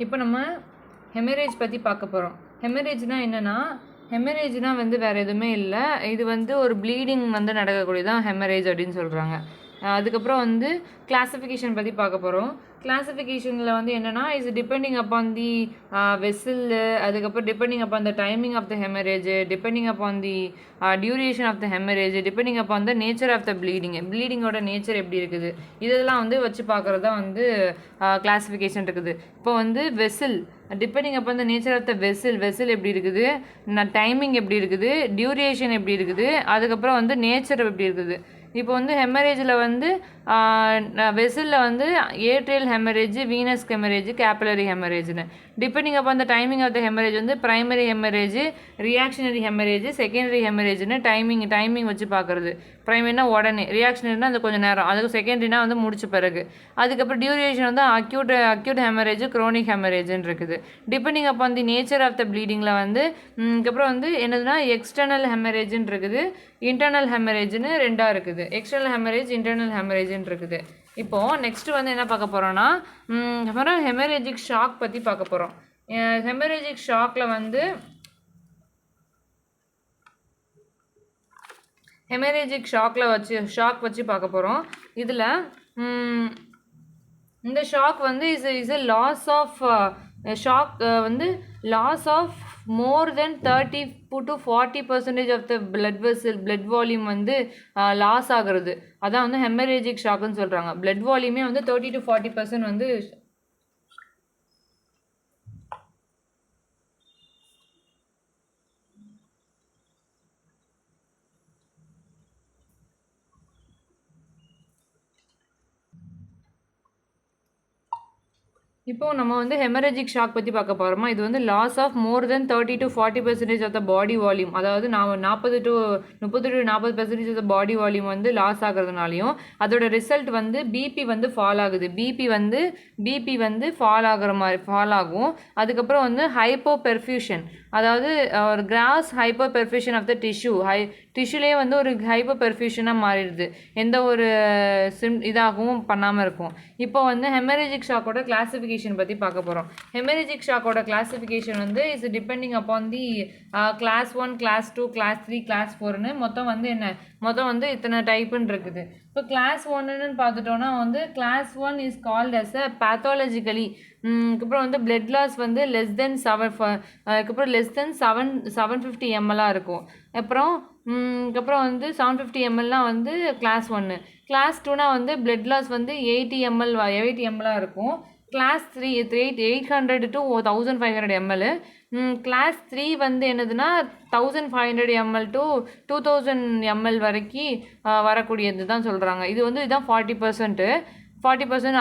இப்போ நம்ம ஹெமரேஜ் பற்றி பார்க்க போகிறோம். ஹெமரேஜ்னால் என்னென்னா, ஹெமரேஜ்னால் வந்து வேறு எதுவுமே இல்லை. இது வந்து ஒரு ப்ளீடிங் வந்து நடக்கக்கூடியதான் ஹெமரேஜ் அப்படின்னு சொல்கிறாங்க. அதுக்கப்புறம் வந்து கிளாஸிஃபிகேஷன் பற்றி பார்க்க போகிறோம். கிளாஸிஃபிகேஷனில் வந்து என்னென்னா, is depending upon the vessel, அதுக்கப்புறம் depending upon the timing of the haemorrhage, depending upon the duration of the haemorrhage, depending upon the nature of the ப்ளீடிங்கோட நேச்சர் எப்படி இருக்குது, இதெல்லாம் வந்து வச்சு பார்க்குறது தான் வந்து கிளாஸிஃபிகேஷன் இருக்குது. இப்போ வந்து வெசில் டிபெண்டிங் அப்போ அந்த நேச்சர் ஆஃப் த வெசில் எப்படி இருக்குது, டைமிங் எப்படி இருக்குது, டியூரேஷன் எப்படி இருக்குது, அதுக்கப்புறம் வந்து நேச்சர் எப்படி இருக்குது. இப்போ வந்து ஹெமரேஜில் வந்து வெசிலில் வந்து atrial haemorrhage, venous haemorrhage, capillary ஹெமரேஜ்னு டிபெண்டிங் அப்போ அந்த டைமிங் ஆஃப் த ஹெமரேஜ் வந்து primary haemorrhage, reactionary haemorrhage, secondary ஹெமரேஜ்னு டைமிங் வச்சு பார்க்குறது. பிரைமரினா உடனே, ரியாக்ஷனரினா அந்த கொஞ்சம் நேரம், அதுக்கு செகண்டரினா வந்து முடிச்ச பிறகு. அதுக்கப்புறம் டியூரேஷன் வந்து அக்யூட் ஹெமரேஜ், குரோனிக் ஹெமரேஜ்னு இருக்குது. Depending upon the nature of the ப்ளீடிங்கில் வந்து அதுக்கப்புறம் வந்து என்னதுன்னா எக்ஸ்டர்னல் ஹெமரேஜ்னு இருக்குது, இன்டர்னல் ஹெமரேஜ்னு ரெண்டாக இருக்குது. எக்ஸ்டர்னல் ஹெமரேஜ், இன்டர்னல் ஹெமரேஜ்னு இருக்குது. இப்போது நெக்ஸ்ட் வந்து என்ன பார்க்க போகிறோன்னா, அப்புறம் ஹெமரேஜிக் ஷாக் பற்றி பார்க்க போகிறோம். ஹெமரேஜிக் ஷாக்கில் வந்து ஹெமரேஜிக் ஷாக் வச்சு பார்க்க போகிறோம். இதில் இந்த ஷாக் வந்து is a loss of shock வந்து loss of more than 30 to 40% of the blood volume வந்து லாஸ் ஆகிறது. அதான் வந்து ஹெமரேஜிக் ஷாக்குன்னு சொல்கிறாங்க. பிளட் வால்யூமே வந்து 30 to 40% வந்து இப்போ நம்ம வந்து ஹெமரேஜிக் ஷாக் பற்றி பார்க்க போகிறோமா. இது வந்து loss of more than 30 to 40% of the body volume, அதாவது 30 to 40% of the body volume வந்து லாஸ் ஆகிறதுனாலையும் அதோட ரிசல்ட் வந்து பிபி வந்து ஃபால் ஆகுது. பிபி வந்து ஃபால் ஆகும். அதுக்கப்புறம் வந்து ஹைப்போ பெர்ஃபியூஷன், அதாவது ஒரு gross hypo perfusion of the டிஷ்யூலேயே வந்து ஒரு ஹைப்போ பெர்ஃபியூஷனாக மாறிடுது, எந்த ஒரு இதாகவும் பண்ணாமல் இருக்கும். இப்போ வந்து ஹெமரேஜிக் ஷாக்கோட கிளாஸிஃபிகேஷன் பற்றி பார்க்க போகிறோம். ஹெமரேஜிக் ஷாக்கோட கிளாஸிஃபிகேஷன் வந்து is depending upon the class 1, class 2, class 3, class 4ன்னு மொத்தம் வந்து இத்தனை டைப்புன்னு இருக்குது. இப்போ கிளாஸ் 1ன்னு பார்த்துட்டோன்னா வந்து class 1 is called as a pathologically. அதுக்கப்புறம் வந்து பிளட் லாஸ் வந்து லெஸ் தென் 750 ml இருக்கும். அதுக்கப்புறம் வந்து 750 mlலாம் வந்து கிளாஸ் 1. கிளாஸ் 2னா வந்து பிளட் லாஸ் வந்து 80 ml இருக்கும். Class 3 800 to 1500 ml. கிளாஸ் 3 வந்து என்னதுன்னா 1500 ml to 2000 ml வரைக்கும் வரக்கூடியது தான் சொல்கிறாங்க. இது வந்து இதுதான் 40%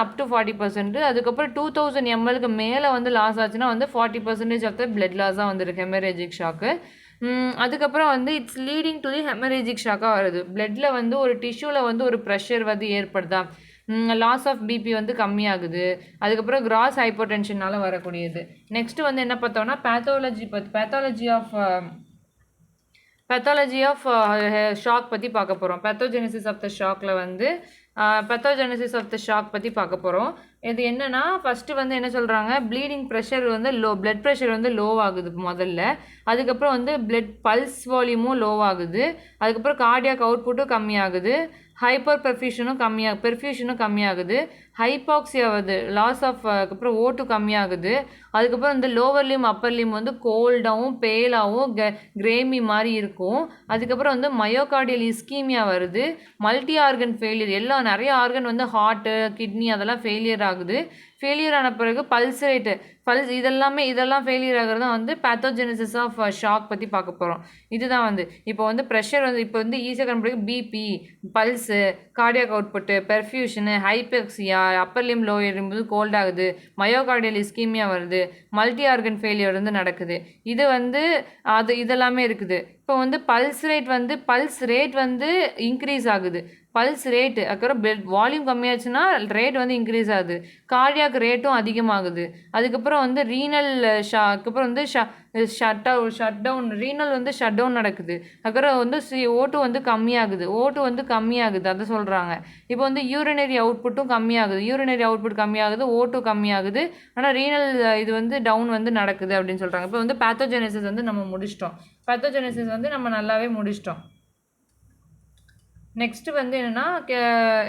அப் டு 40%. அதுக்கப்புறம் 2000 mlக்கு மேலே வந்து லாஸ் ஆச்சுன்னா வந்து 40% ஆஃப் த பிளட் லாஸ் தான் வந்துருக்கு ஹெமரேஜிக் ஷாக்கு. அதுக்கப்புறம் வந்து it's leading to the haemorrhagic ஷாக்காக வருது. பிளட்டில் வந்து ஒரு டிஷ்யூவில் வந்து ஒரு ப்ரெஷர் வந்து ஏற்படுதா, லாஸ் ஆஃப் பிபி வந்து கம்மியாகுது. அதுக்கப்புறம் கிராஸ் ஹைப்போடென்ஷனால் வரக்கூடியது. நெக்ஸ்ட்டு வந்து என்ன பார்த்தோம்னா பேத்தாலஜி ஆஃப் ஷாக் பற்றி பார்க்க போகிறோம். பேத்தோஜெனிசிஸ் ஆஃப் த ஷாக்கில் வந்து பேத்தோஜெனிசிஸ் ஆஃப் த ஷாக் பற்றி பார்க்க போகிறோம். இது என்னென்னா, ஃபஸ்ட்டு வந்து என்ன சொல்கிறாங்க, ப்ளீடிங் ப்ரெஷர் வந்து பிளட் ப்ரெஷர் வந்து லோ ஆகுது முதல்ல. அதுக்கப்புறம் வந்து பல்ஸ் வால்யூமும் லோ ஆகுது. அதுக்கப்புறம் கார்டியாக் அவுட்புட்டும் கம்மியாகுது. ஹைப்பர் பெர்ஃபியூஷனும் கம்மியாகுது. ஹைபாக்சியா வருது, லாஸ் ஆஃப் அதுக்கப்புறம் O2 கம்மியாகுது. அதுக்கப்புறம் இந்த லோவர் லிம் அப்பர் லிம் வந்து கோல்டாகவும் பேலாகவும் கிரேமி மாதிரி இருக்கும். அதுக்கப்புறம் வந்து மயோகார்டியல் இஸ்கீமியா வருது. மல்டி ஆர்கன் ஃபெயிலியர், நிறைய ஆர்கன் வந்து ஹார்ட்டு, கிட்னி அதெல்லாம் ஃபெயிலியர் ஆகுது. ஃபெயிலியர் ஆன பிறகு பல்ஸ் இதெல்லாம் ஃபெயிலியர் ஆகிறது தான் வந்து பேத்தோஜெனிசிஸ் ஆஃப் ஷாக் பற்றி பார்க்க போகிறோம். இதுதான் வந்து இப்போ வந்து ப்ரெஷர் வந்து இப்போ வந்து ஈஸியாக கண்டுபிடிக்க BP, pulse, cardiac output, perfusion, hypoxia, upper limb lower limb வந்து கோல்ட் ஆகுது, மயோகார்டியல் இஸ்கீமியா வருது, மல்டி ஆர்கன் ஃபெயிலியர் வந்து நடக்குது. இது வந்து இதெல்லாமே இருக்குது. இப்போ வந்து பல்ஸ் ரேட் வந்து இன்க்ரீஸ் ஆகுது. பல்ஸ் ரேட்டு, அதுக்கப்புறம் பிளட் வால்யூம் கம்மியாச்சுன்னா ரேட் வந்து இன்க்ரீஸ் ஆகுது, கார்டியாக் ரேட்டும் அதிகமாகுது. அதுக்கப்புறம் வந்து ரீனல் அதுக்கப்புறம் வந்து ஷட் டவுன் ரீனல் வந்து ஷட் டவுன் நடக்குது. அதுக்கப்புறம் வந்து ஓட்டு வந்து கம்மியாகுது அதை சொல்கிறாங்க. இப்போ வந்து யூரினரி அவுட்புட்டும் கம்மியாகுது, ஓட்டு கம்மியாகுது. ஆனால் ரீனல் இது வந்து டவுன் வந்து நடக்குது அப்படின்னு சொல்கிறாங்க. இப்போ வந்து பேத்தோஜெனசிஸ் வந்து நம்ம முடிச்சிட்டோம். பேத்தோஜெனசிஸ் வந்து நம்ம நல்லாவே முடிச்சிட்டோம். நெக்ஸ்ட் வந்து என்னன்னா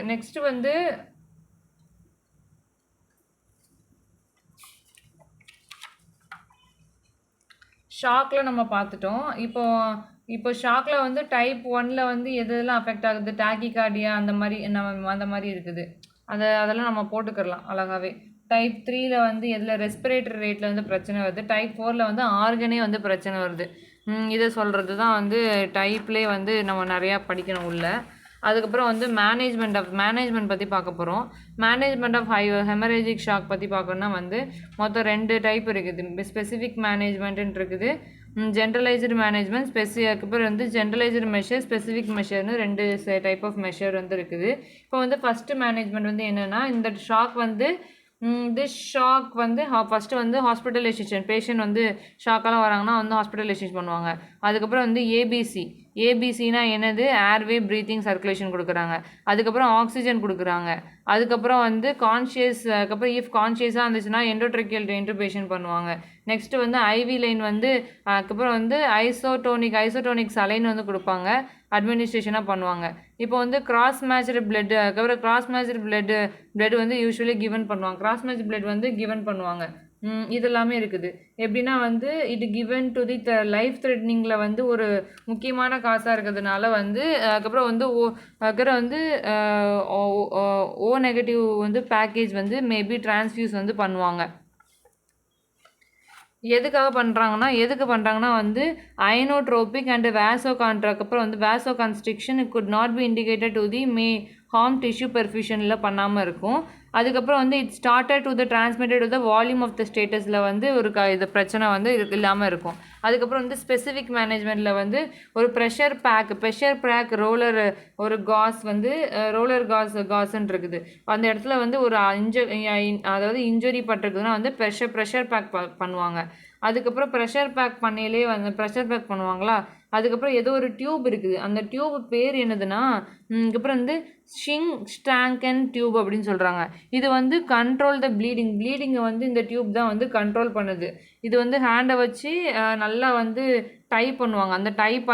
நெக்ஸ்ட் வந்து ஷாக்கில் நம்ம பார்த்துட்டோம். இப்போ ஷாக்கில் வந்து டைப் 1ல் வந்து எதெல்லாம் அஃபெக்ட் ஆகுது, டாக்கிகார்டியா அந்த மாதிரி இருக்குது. அதெல்லாம் நம்ம போட்டுக்கலாம் அழகாகவே. டைப் 3ல் வந்து எதில் ரெஸ்பிரேட்டரி ரேட்டில் வந்து பிரச்சனை வருது, டைப் 4ல் வந்து ஆர்கனே வந்து பிரச்சனை வருது. இதை சொல்கிறது தான் வந்து டைப்லேயே வந்து நம்ம நிறையா படிக்கணும் உள்ள. அதுக்கப்புறம் வந்து மேனேஜ்மெண்ட் பற்றி பார்க்க போகிறோம். மேனேஜ்மெண்ட் ஆஃப் ஹெமரேஜிக் ஷாக் பற்றி பார்க்கணுன்னா வந்து மொத்தம் 2 டைப் இருக்குது. ஸ்பெசிஃபிக் மேனேஜ்மெண்ட்டுன்னு இருக்குது, ஜென்ரலைஸ்டு மேனேஜ்மெண்ட். அதுக்கப்புறம் வந்து ஜென்ரலைஸ்டு மெஷர், ஸ்பெசிஃபிக் மெஷர்னு 2 டைப் ஆஃப் மெஷர் வந்து இருக்குது. இப்போ வந்து ஃபஸ்ட்டு மேனேஜ்மெண்ட் வந்து என்னென்னா, இந்த ஷாக் வந்து ஃபஸ்ட்டு வந்து ஹாஸ்பிட்டலைசேஷன், பேஷண்ட் வந்து ஷாக்கெல்லாம் வராங்கன்னா வந்து ஹாஸ்பிட்டலைசேஷன் பண்ணுவாங்க. அதுக்கப்புறம் வந்து ஏபிசினா என்னது, ஏர்வே ப்ரீத்திங் சர்க்குலேஷன் கொடுக்குறாங்க. அதுக்கப்புறம் ஆக்சிஜன் கொடுக்குறாங்க. அதுக்கப்புறம் வந்து அதுக்கப்புறம் இஃப் கான்ஷியஸாக இருந்துச்சுன்னா எண்டோட்ரெக்கியல் இன்டர்பேஷன் பண்ணுவாங்க. நெக்ஸ்ட்டு வந்து ஐவி லைன் வந்து அதுக்கப்புறம் வந்து ஐசோடோனிக் சலைன் வந்து கொடுப்பாங்க, அட்மினிஸ்ட்ரேஷனாக பண்ணுவாங்க. இப்போ வந்து கிராஸ் மேட்ச்டு பிளட், அதுக்கப்புறம் கிராஸ் மேட்ச்டு பிளட் வந்து யூஸ்வலி கிவன் பண்ணுவாங்க. கிராஸ் மேட்ச் பிளட் வந்து கிவன் பண்ணுவாங்க. இதெல்லாமே இருக்குது. எப்படின்னா வந்து இது கிவன் டு தி லைஃப் த்ரெட்னிங்கில் வந்து ஒரு முக்கியமான காசாக இருக்கிறதுனால வந்து அதுக்கப்புறம் வந்து ஓ நெகட்டிவ் வந்து பேக்கேஜ் வந்து மேபி டிரான்ஸ்ஃபியூஸ் வந்து பண்ணுவாங்க. எதுக்கு பண்ணுறாங்கன்னா வந்து அயனோட்ரோபிக் அண்ட் அப்புறம் வந்து vaso constriction could not be indicated to the harm tissue பெர்ஃபியூஷனில் பண்ணாமல் இருக்கும். அதுக்கப்புறம் வந்து it started to the transmitted to the volume of the ஸ்டேட்டஸில் வந்து ஒரு இது பிரச்சனை வந்து இல்லாமல் இருக்கும். அதுக்கப்புறம் வந்து ஸ்பெசிஃபிக் மேனேஜ்மெண்ட்டில் வந்து ஒரு ப்ரெஷர் பேக் ஒரு காஸ் வந்து காஸ்ன்னு இருக்குது. அந்த இடத்துல வந்து ஒரு அதாவது இன்ஜுரி பட்டிருக்குதுன்னா வந்து ப்ரெஷர் பேக் பண்ணுவாங்க. அதுக்கப்புறம் ப்ரெஷர் பேக் பண்ணுவாங்களா. அதுக்கப்புறம் ஏதோ ஒரு டியூப் இருக்குது, அந்த டியூப் பேர் என்னதுன்னா அதுக்கப்புறம் வந்து ஸ்டாங்கன் டியூப் அப்படின்னு சொல்கிறாங்க. இது வந்து கண்ட்ரோல் த ப்ளீடிங்கை வந்து இந்த டியூப் தான் வந்து கண்ட்ரோல் பண்ணுது. இது வந்து ஹேண்டை வச்சு நல்லா வந்து டைப் பண்ணுவாங்க. அந்த டைப்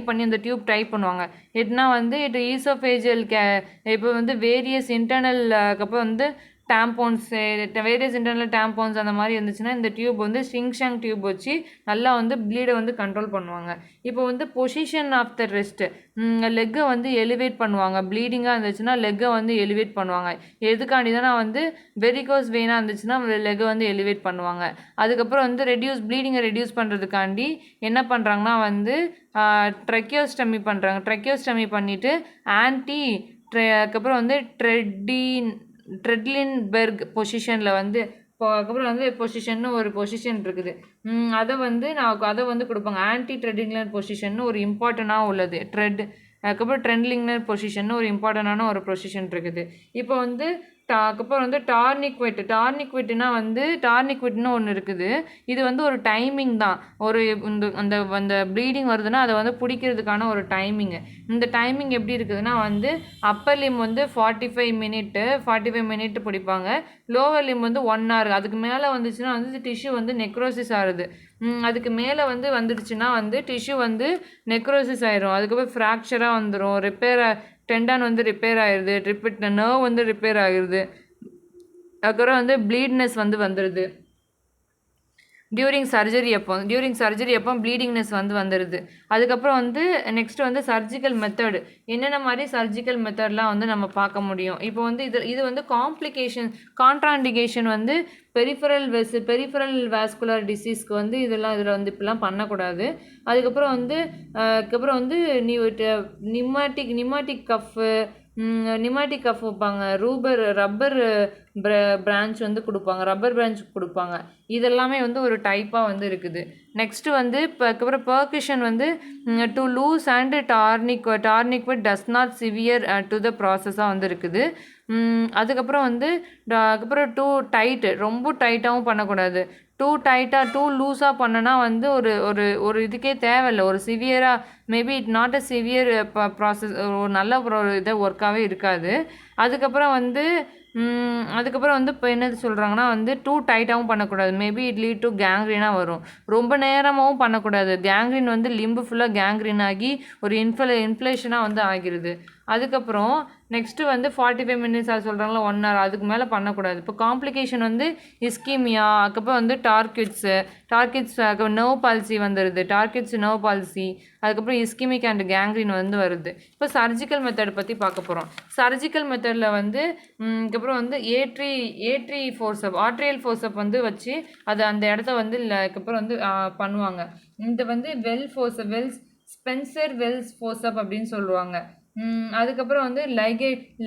பண்ணி அந்த டியூப் டைப் பண்ணுவாங்க. எப்படின்னா வந்து ஈசோஃபேஜியல் இப்போ வந்து வேரியஸ் இன்டர்னல் அதுக்கப்புறம் வந்து வேரியஸ் இன்டர்னல் டேம்போன்ஸ் அந்த மாதிரி இருந்துச்சுன்னா இந்த டியூப் வந்து ஷிங்ஷாங் டியூப் வச்சு நல்லா வந்து ப்ளீடை வந்து கண்ட்ரோல் பண்ணுவாங்க. இப்போ வந்து பொசிஷன் ஆஃப் த ரெஸ்ட்டு, லெக்கை வந்து எலிவேட் பண்ணுவாங்க. ப்ளீடிங்காக இருந்துச்சுன்னா லெக்கை வந்து எலிவேட் பண்ணுவாங்க. எதுக்காண்டிதானா வந்து வெரிகோஸ் வெயினாக இருந்துச்சுன்னா லெக்கை வந்து எலிவேட் பண்ணுவாங்க. அதுக்கப்புறம் வந்து ப்ளீடிங்கை ரெடியூஸ் பண்ணுறதுக்காண்டி என்ன பண்ணுறாங்கன்னா வந்து ட்ரெக்கியோஸ்டமி பண்ணிவிட்டு அதுக்கப்புறம் வந்து ட்ரெட்லின்பெர்க் பொசிஷனில் வந்து அதுக்கப்புறம் வந்து பொசிஷன்னு ஒரு பொசிஷன் இருக்குது. அதை வந்து கொடுப்பாங்க. ஆன்டி ட்ரெட்லிங்னர் பொசிஷன் ஒரு இம்பார்ட்டண்ட்டாக உள்ளது. அதுக்கப்புறம் ட்ரெட்லிங்னர் பொசிஷன் ஒரு இம்பார்ட்டண்டான ஒரு பொசிஷன் இருக்குது. இப்போ வந்து அதுக்கப்புறம் வந்து டார்னிக்விட்னு ஒன்று இருக்குது. இது வந்து ஒரு டைமிங் தான். ஒரு அந்த ப்ளீடிங் வருதுன்னா அதை வந்து பிடிக்கிறதுக்கான ஒரு டைமிங்கு. இந்த டைமிங் எப்படி இருக்குதுன்னா வந்து அப்பர் லிம் வந்து 45 மினிட் பிடிப்பாங்க, லோவர் லிம் வந்து 1 hour. அதுக்கு மேலே வந்துச்சுன்னா வந்து டிஷ்யூ வந்து நெக்ரோசிஸ் ஆகுது. அதுக்கு மேலே வந்து வந்துடுச்சுன்னா வந்து டிஷ்யூ வந்து நெக்ரோசிஸ் ஆயிரும். அதுக்கப்புறம் ஃப்ராக்சராக வந்துடும், டெண்டான் வந்து ரிப்பேர் ஆயிடுது, நர்வ் வந்து ரிப்பேர் ஆகிடுது. அதுக்கப்புறம் வந்து ப்ளீட்னஸ் வந்து வந்துடுது. டியூரிங் சர்ஜரி அப்போ ப்ளீடிங்னஸ் வந்து வந்துடுது. அதுக்கப்புறம் வந்து நெக்ஸ்ட் வந்து சர்ஜிக்கல் மெத்தடு, என்னென்ன மாதிரி சர்ஜிக்கல் மெத்தட்லாம் வந்து நம்ம பார்க்க முடியும். இப்போ வந்து இது வந்து கான்ட்ராண்டிகேஷன் வந்து பெரிஃபரல் வாஸ்குலர் டிசீஸ்க்கு வந்து இதில் வந்து இப்படிலாம் பண்ணக்கூடாது. அதுக்கப்புறம் வந்து நியூமாட்டிக் கஃப்பு, நிமாட்டிக் கஃப் வைப்பாங்க, ரப்பர் பிரான்ச் வந்து கொடுப்பாங்க, ரப்பர் பிரான்ச் கொடுப்பாங்க. இதெல்லாமே வந்து ஒரு டைப்பாக வந்து இருக்குது. நெக்ஸ்ட்டு வந்து இப்போ அதுக்கப்புறம் பர்கஷன் வந்து டு லூஸ் அண்ட் டார்னிக் with does not severe to the ப்ராசஸாக வந்து இருக்குது. அதுக்கப்புறம் வந்து அதுக்கப்புறம் டூ டைட்டு, ரொம்ப டைட்டாகவும் பண்ணக்கூடாது, டூ லூஸாக பண்ணனா வந்து ஒரு இதுக்கே தேவையில்லை, ஒரு சிவியராக maybe it not a severe process, ஒரு நல்ல ஒரு இதை ஒர்க்காகவே இருக்காது. அதுக்கப்புறம் வந்து இப்போ என்னது சொல்கிறாங்கன்னா வந்து டூ டைட்டாகவும் பண்ணக்கூடாது, மேபி இட் லீட் டு கேங்க்ரீனாக வரும். ரொம்ப நேரமாகவும் பண்ணக்கூடாது, கேங்க்ரீன் வந்து லிம்பு ஃபுல்லாக கேங்க்ரீன் ஆகி ஒரு இன்ஃப்ளேஷனாக வந்து ஆகிருது. அதுக்கப்புறம் நெக்ஸ்ட்டு வந்து 45 மினிட்ஸ் அது சொல்கிறாங்களா 1 hour, அதுக்கு மேலே பண்ணக்கூடாது. இப்போ காம்ப்ளிகேஷன் வந்து இஸ்கீமியா, அதுக்கப்புறம் வந்து டார்கிட்ஸ் நர்வ் பால்சி வந்துடுது, நர்வ் பால்சி, அதுக்கப்புறம் இஸ்கிமிக் அண்ட் கேங்க்ரீன் வந்து வருது. இப்போ சர்ஜிக்கல் மெத்தட் பற்றி பார்க்க போகிறோம். சர்ஜிக்கல் மெத்தடில் வந்து அதுக்கப்புறம் வந்து ஆர்ட்ரியல் ஃபோர்ஸப் வந்து வச்சு அது அந்த இடத்த வந்து அதுக்கப்புறம் வந்து பண்ணுவாங்க. இந்த வந்து ஸ்பென்சர் வெல்ஸ் ஃபோர்ஸப் அப்படின்னு சொல்லுவாங்க. அதுக்கப்புறம் வந்து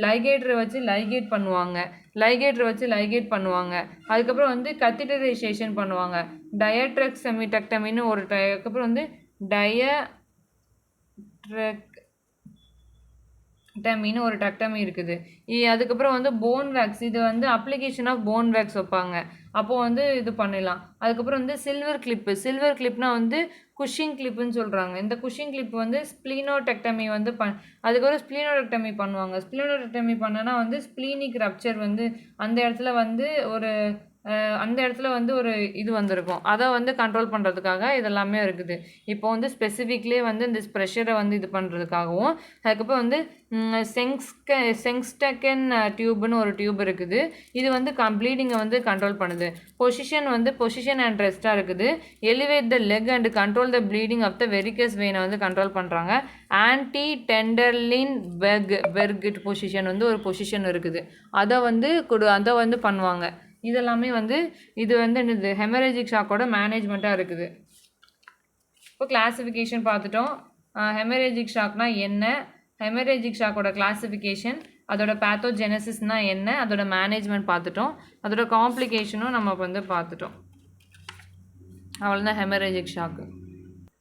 லைகேட்டரை வச்சு லைகேட் பண்ணுவாங்க, அதுக்கப்புறம் வந்து கத்தீட்டரைசேஷன் பண்ணுவாங்க, டயட்ரெக்டமின்னு ஒரு அதுக்கப்புறம் வந்து டெக்டமின்னு ஒரு டெக்டமி இருக்குது. அதுக்கப்புறம் வந்து போன் வேக்ஸ், இது வந்து அப்ளிகேஷன் ஆஃப் போன் வேக்ஸ் வைப்பாங்க, அப்போது வந்து இது பண்ணிடலாம். அதுக்கப்புறம் வந்து சில்வர் கிளிப்னா வந்து குஷிங் கிளிப்புன்னு சொல்கிறாங்க. இந்த குஷிங் கிளிப் வந்து ஸ்ப்ளீனோடெக்டமி வந்து அதுக்கப்புறம் ஸ்ப்ளீனோடெக்டமி பண்ணுவாங்க. ஸ்ப்ளீனோடெக்டமி பண்ணனா வந்து ஸ்ப்ளீனிக் ரப்சர் வந்து அந்த இடத்துல வந்து ஒரு இது வந்திருக்கும், அதை வந்து கண்ட்ரோல் பண்ணுறதுக்காக இதெல்லாமே இருக்குது. இப்போ வந்து ஸ்பெசிஃபிக்லேயே வந்து இந்த ப்ரெஷரை வந்து இது பண்ணுறதுக்காகவும், அதுக்கப்புறம் வந்து செங்ஸ்டெக்கன் டியூப்னு ஒரு டியூப் இருக்குது, இது வந்து ப்ளீடிங்கை வந்து கண்ட்ரோல் பண்ணுது. பொசிஷன் அண்ட் ரெஸ்ட்டாக இருக்குது. Elevate the leg and control the bleeding of the varicose வெயினை வந்து கண்ட்ரோல் பண்ணுறாங்க. ஆன்டி டெண்டர்லின் பெர்க் பொசிஷன் வந்து ஒரு பொசிஷன் இருக்குது, அதை வந்து பண்ணுவாங்க. இதெல்லாமே வந்து இது வந்து என்னது ஹெமரேஜிக் ஷாக்கோட மேனேஜ்மெண்ட்டாக இருக்குது. இப்போ கிளாஸிஃபிகேஷன் பார்த்துட்டோம். ஹெமரேஜிக் ஷாக்னா என்ன, ஹெமரேஜிக் ஷாக்கோட கிளாஸிஃபிகேஷன், அதோட பேத்தோஜெனசிஸ்னால் என்ன, அதோட மேனேஜ்மெண்ட் பார்த்துட்டோம், அதோட காம்ப்ளிகேஷனும் நம்ம வந்து பார்த்துட்டோம். அவ்வளோதான் ஹெமரேஜிக் ஷாக்கு.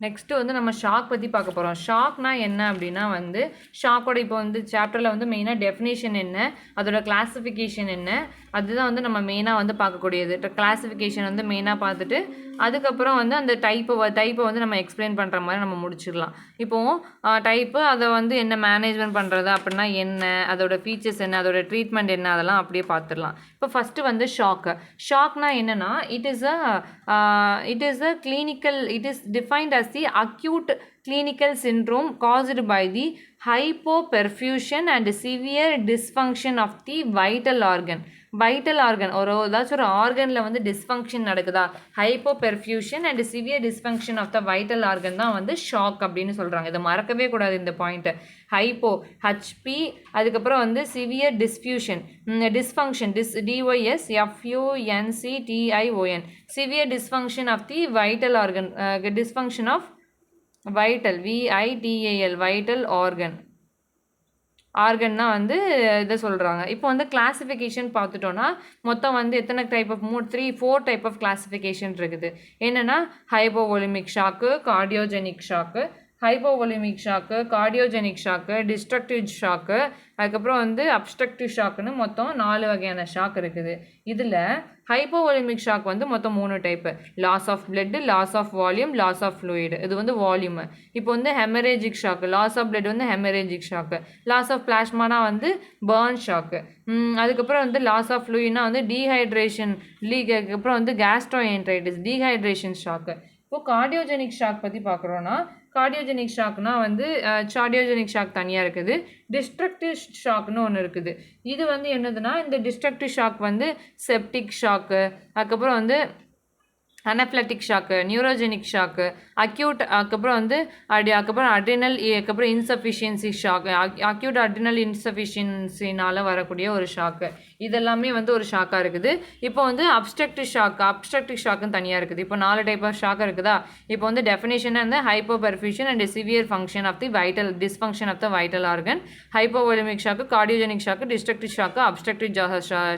நெக்ஸ்ட்டு வந்து நம்ம ஷாக் பற்றி பார்க்க போகிறோம். ஷாக்னா என்ன அப்படின்னா வந்து ஷாக்கோட இப்போ வந்து சாப்டரில் வந்து மெயினாக டெஃபினேஷன் என்ன, அதோட கிளாஸிஃபிகேஷன் என்ன, அதுதான் வந்து நம்ம மெயினாக வந்து பார்க்கக்கூடியது. கிளாஸிஃபிகேஷன் வந்து மெயினாக பார்த்துட்டு அதுக்கப்புறம் வந்து அந்த டைப்பை வந்து நம்ம எக்ஸ்பிளைன் பண்ணுற மாதிரி நம்ம முடிச்சிடலாம். இப்போது டைப்பு, அதை வந்து என்ன மேனேஜ்மெண்ட் பண்ணுறது அப்படின்னா என்ன, அதோட ஃபீச்சர்ஸ் என்ன, அதோட ட்ரீட்மெண்ட் என்ன, அதெல்லாம் அப்படியே பார்த்துடலாம். இப்போ ஃபஸ்ட்டு வந்து ஷாக்னா என்னென்னா it is a clinical, it is defined as the acute clinical syndrome caused by the hypoperfusion and severe dysfunction of the vital organ. ஏதாச்சும் ஒரு ஆர்கனில் வந்து டிஸ்ஃபங்க்ஷன் நடக்குதா, hypoperfusion and severe dysfunction of the vital organ தான் வந்து shock அப்படின்னு சொல்கிறாங்க. இதை மறக்கவே கூடாது இந்த பாயிண்ட்டை. ஹெச்பி, அதுக்கப்புறம் வந்து severe dysfunction DYSFUNCTION, severe dysfunction of the vital organ, dysfunction of vital vital ஆர்கன்னா வந்து இதை சொல்கிறாங்க. இப்போ வந்து கிளாஸிஃபிகேஷன் பார்த்துட்டோன்னா மொத்தம் வந்து எத்தனை type of 4 type of classification இருக்குது. என்னென்னா hypovolaemic shock, cardiogenic shock, cardiogenic shock, destructive shock, அதுக்கப்புறம் வந்து அப்ஸ்ட்ரக்டிவ் ஷாக்குன்னு மொத்தம் 4 வகையான ஷாக் இருக்குது. இதில் ஹைப்போவோலிமிக் ஷாக் வந்து மொத்தம் 3 type. Loss of blood, loss of volume, loss of fluid, இது வந்து வால்யூமு. இப்போ வந்து haemorrhagic shock, loss of blood வந்து ஹெமரேஜிக் ஷாக்கு, லாஸ் ஆஃப் பிளாஸ்மானா வந்து பர்ன் ஷாக்கு, அதுக்கப்புறம் வந்து லாஸ் ஆஃப் ஃப்ளூயிட்னா வந்து டீஹைட்ரேஷன் அதுக்கப்புறம் வந்து கேஸ்ட்ரோஎன்ட்ரைட்டிஸ், டீஹைட்ரேஷன் ஷாக்கு. இப்போ கார்டியோஜெனிக் ஷாக் பற்றி பார்க்குறோன்னா கார்டியோஜெனிக் ஷாக்னா வந்து கார்டியோஜெனிக் ஷாக் தனியாக இருக்குது, டிஸ்ட்ரக்டிவ் ஷாக்னு ஒன்று இருக்குது. இது வந்து என்னதுன்னா இந்த டிஸ்ட்ரக்டிவ் ஷாக் வந்து செப்டிக் ஷாக்கு, அதுக்கப்புறம் வந்து அனஃப்லட்டிக் ஷாக்கு, நியூரோஜெனிக் ஷாக்கு, அக்யூட், அதுக்கப்புறம் வந்து அதுக்கப்புறம் அதுக்கப்புறம் இன்சஃபிஷியன்சி ஷாக்கு, அக்யூட் அட்ரினல் இன்சஃபிஷியன்சினால் வரக்கூடிய ஒரு ஷாக்கு. இதெல்லாமே வந்து ஒரு ஷாக்காக இருக்குது. இப்போ வந்து அப்ஸ்ட்ரக்டிவ் ஷாக்குன்னு தனியாக இருக்குது. இப்போ 4 டைப் ஆஃப் ஷாக் இருக்குதா. இப்போ வந்து டெஃபினேஷனாக வந்து hypoperfusion and severe function of the vital dysfunction of the vital organ, hypovolaemic shock, cardiogenic shock, destructive shock, obstructive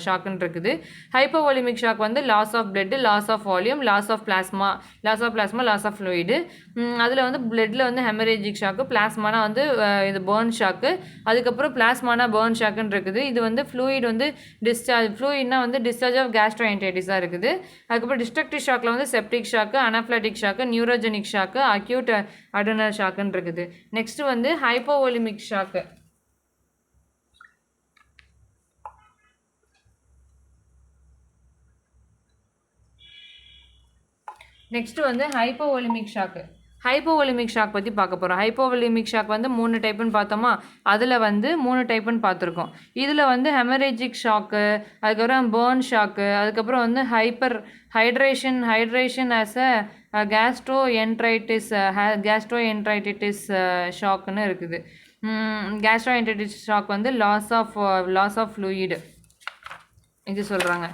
ஷாக்குன்னு இருக்குது. ஹைப்போவோலிமிக் ஷாக் வந்து loss of blood, loss of volume, loss of plasma, loss of fluid. அதில் வந்து பிளட்டில் வந்து haemorrhagic shock, பிளாஸ்மானா வந்து இது burn shock, அதுக்கப்புறம் பிளாஸ்மானா பேர்ன் ஷாக்குன்னு இருக்குது. இது வந்து ஃப்ளூயிட் வந்து ஃப்ளூயிட்னா வந்து டிஸ்சார்ஜ் ஆஃப் கேஸ்ட்ரோஎன்டைட்டிஸாக இருக்குது. அதுக்கப்புறம் டிஸ்ட்ரக்டிவ் ஷாக்கில் வந்து septic shock, anaphylactic shock, neurogenic shock, acute adrenal ஷாக்குன்னு இருக்குது. நெக்ஸ்ட் வந்து ஹைப்போவோலிமிக் ஷாக்கு. நெக்ஸ்ட் வந்து ஹைப்போவோலிமிக் ஷாக் பற்றி பார்க்க போகிறோம். ஹைப்போவோலிமிக் ஷாக் வந்து 3 டைப்புன்னு பார்த்தோமா. அதில் வந்து 3 டைப்புன்னு பார்த்துருக்கோம். இதில் வந்து ஹெமரேஜிக் ஷாக்கு, அதுக்கப்புறம் பேர்ன் ஷாக்கு, அதுக்கப்புறம் வந்து ஹைட்ரேஷன் ஆஸ் அ கேஸ்ட்ரோஎன்ட்ரைட்டிஸ் ஷாக்குன்னு இருக்குது. கேஸ்ட்ரோஎன்ட்ரைட்டிஸ் ஷாக் வந்து லாஸ் ஆஃப் ஃப்ளூயிடு இது சொல்கிறாங்க.